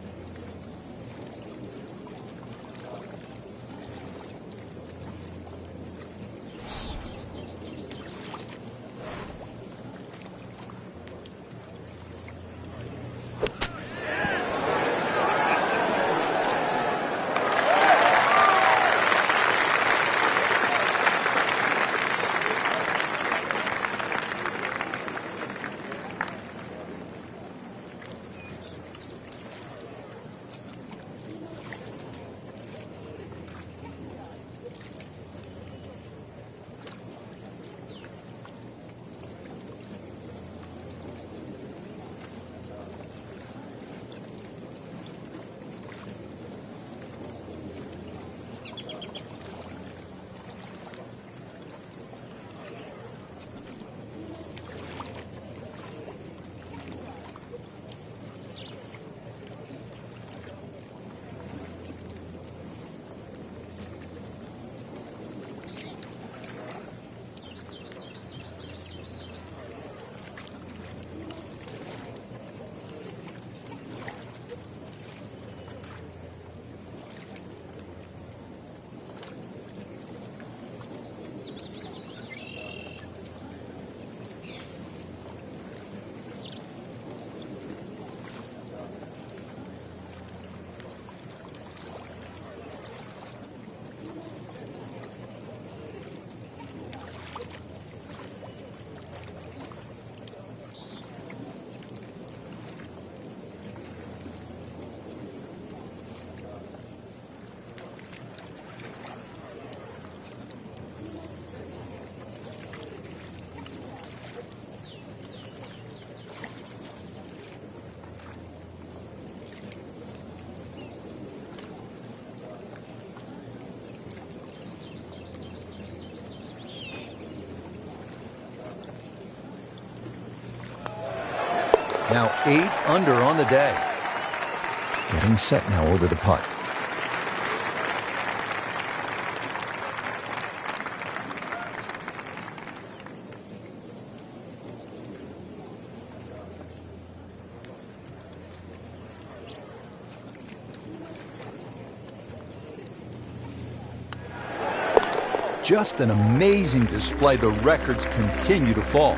Now 8 under on the day. Getting set now over the putt. Just an amazing display. The records continue to fall.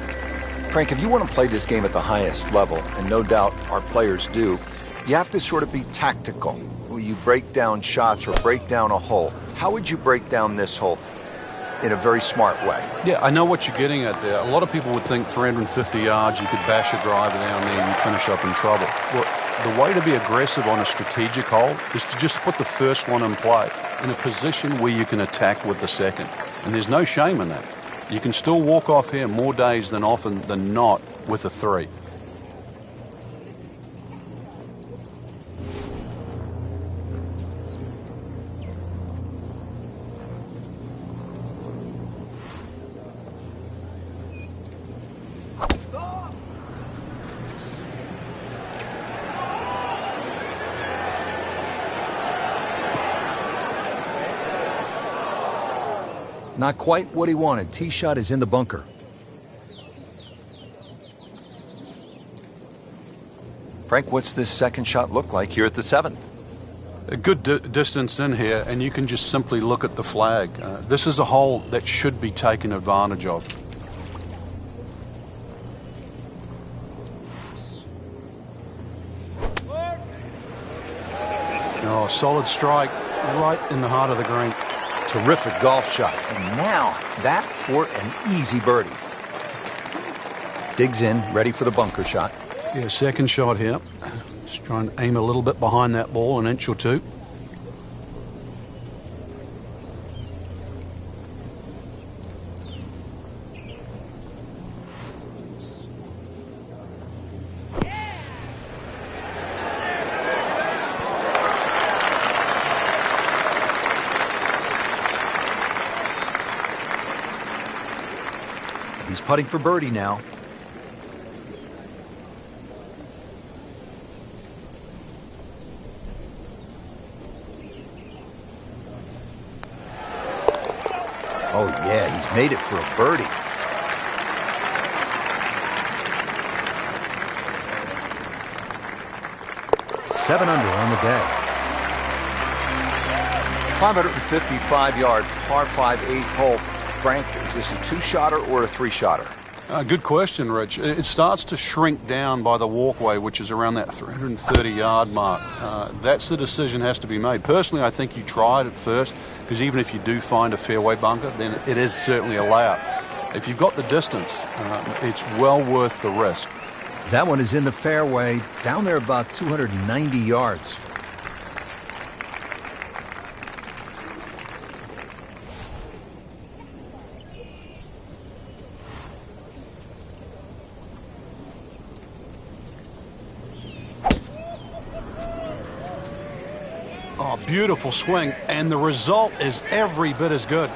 Frank, if you want to play this game at the highest level, and no doubt our players do, you have to sort of be tactical. Will you break down shots or break down a hole? How would you break down this hole in a very smart way? Yeah, I know what you're getting at there. A lot of people would think 350 yards, you could bash a driver down there and you'd finish up in trouble. Well, the way to be aggressive on a strategic hole is to just put the first one in play in a position where you can attack with the second. And there's no shame in that. You can still walk off here more days than often than not with a 3. Not quite what he wanted. Tee shot is in the bunker. Frank, what's this second shot look like here at the 7th? A good distance in here, and you can just simply look at the flag. This is a hole that should be taken advantage of. Oh, solid strike right in the heart of the green. Terrific golf shot. And now that for an easy birdie. Digs in, ready for the bunker shot. Yeah, second shot here. Just try and aim a little bit behind that ball, an inch or two. He's putting for birdie now. Oh, yeah, he's made it for a birdie. Seven under on the day. 555-yard par 5 8th hole. Frank, is this a 2-shotter or a 3-shotter? Good question, Rich. It starts to shrink down by the walkway, which is around that 330-yard mark. That's the decision has to be made. Personally, I think you try it at first, because even if you do find a fairway bunker, then it is certainly a layup. If you've got the distance, it's well worth the risk. That one is in the fairway, down there about 290 yards. Oh, beautiful swing, and the result is every bit as good.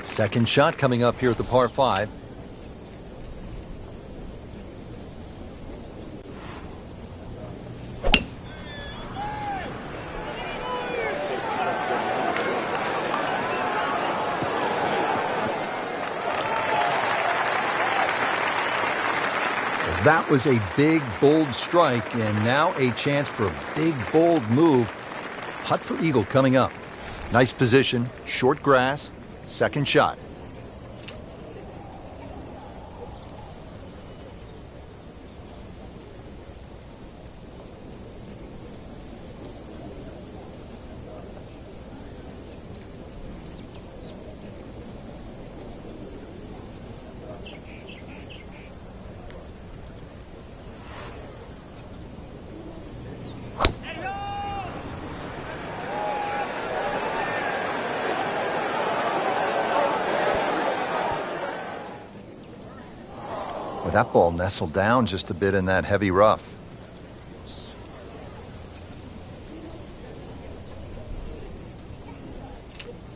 Second shot coming up here at the par 5. That was a big, bold strike, and now a chance for a big, bold move. Putt for eagle coming up. Nice position, short grass, second shot. That ball nestled down just a bit in that heavy rough.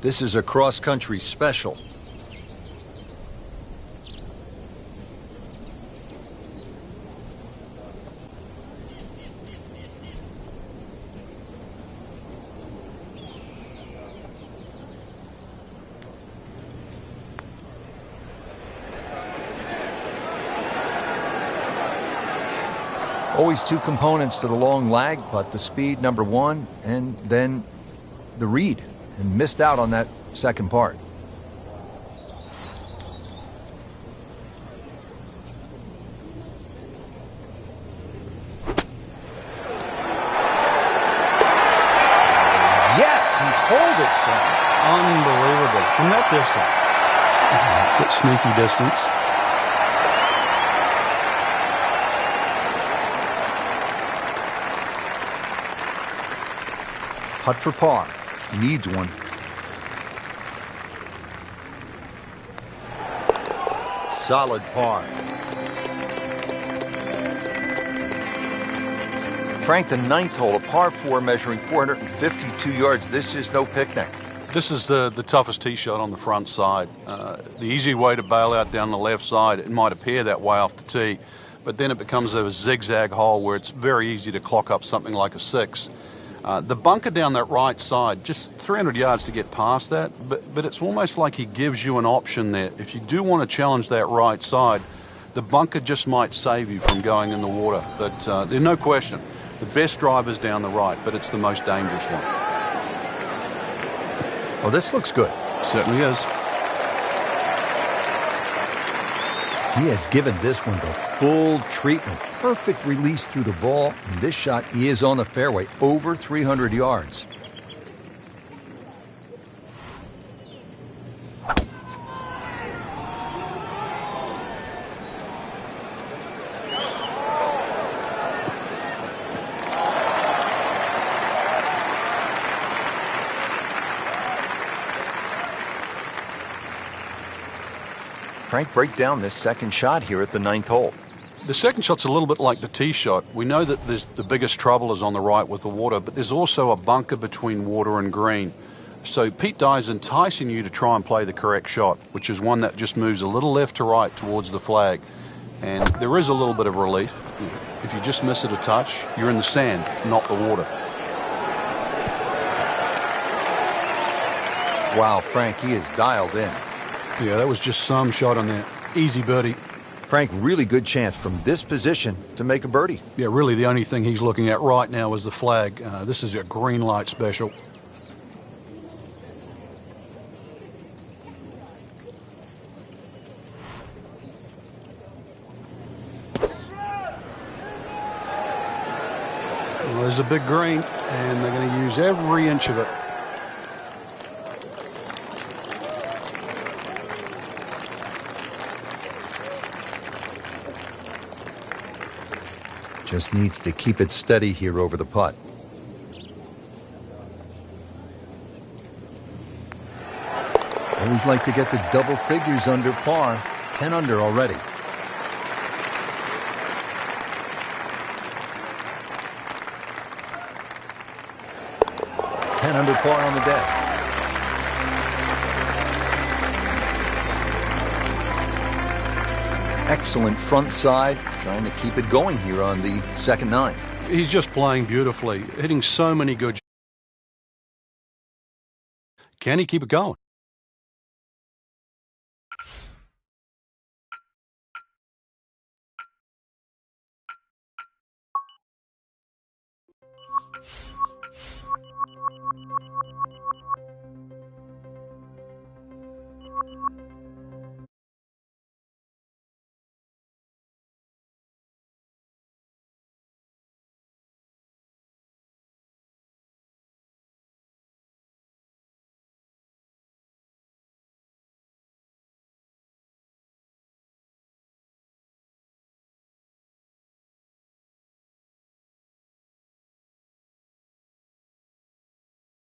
This is a cross-country special. Always two components to the long lag, but the speed, number one, and then the read. And missed out on that second part. Yes, he's holed it from. Unbelievable. From that distance. It's at sneaky distance. putt for par. He needs one. Solid par. Frank, the ninth hole, a par 4 measuring 452 yards. This is no picnic. This is the toughest tee shot on the front side. The easy way to bail out down the left side, it might appear that way off the tee, but then it becomes a zigzag hole where it's very easy to clock up something like a 6. The bunker down that right side, just 300 yards to get past that, but it's almost like he gives you an option there. If you do want to challenge that right side, the bunker just might save you from going in the water. But there's no question, the best drive is down the right, but it's the most dangerous one. Oh, this looks good. Certainly is. He has given this one the full treatment. Perfect release through the ball. And this shot is on the fairway, over 300 yards. Frank, break down this second shot here at the ninth hole. The second shot's a little bit like the tee shot. We know that the biggest trouble is on the right with the water, but there's also a bunker between water and green. So Pete Dye is enticing you to try and play the correct shot, which is one that just moves a little left to right towards the flag. And there is a little bit of relief. If you just miss it a touch, you're in the sand, not the water. Wow, Frank, he is dialed in. Yeah, that was just some shot on there. Easy birdie. Frank, really good chance from this position to make a birdie. Yeah, really the only thing he's looking at right now is the flag. This is a green light special. Well, there's a big green, and they're going to use every inch of it. Just needs to keep it steady here over the putt. Always like to get the double figures under par. 10 under already. Under par on the day. Excellent front side, trying to keep it going here on the second nine. He's just playing beautifully, hitting so many good shots. Can he keep it going?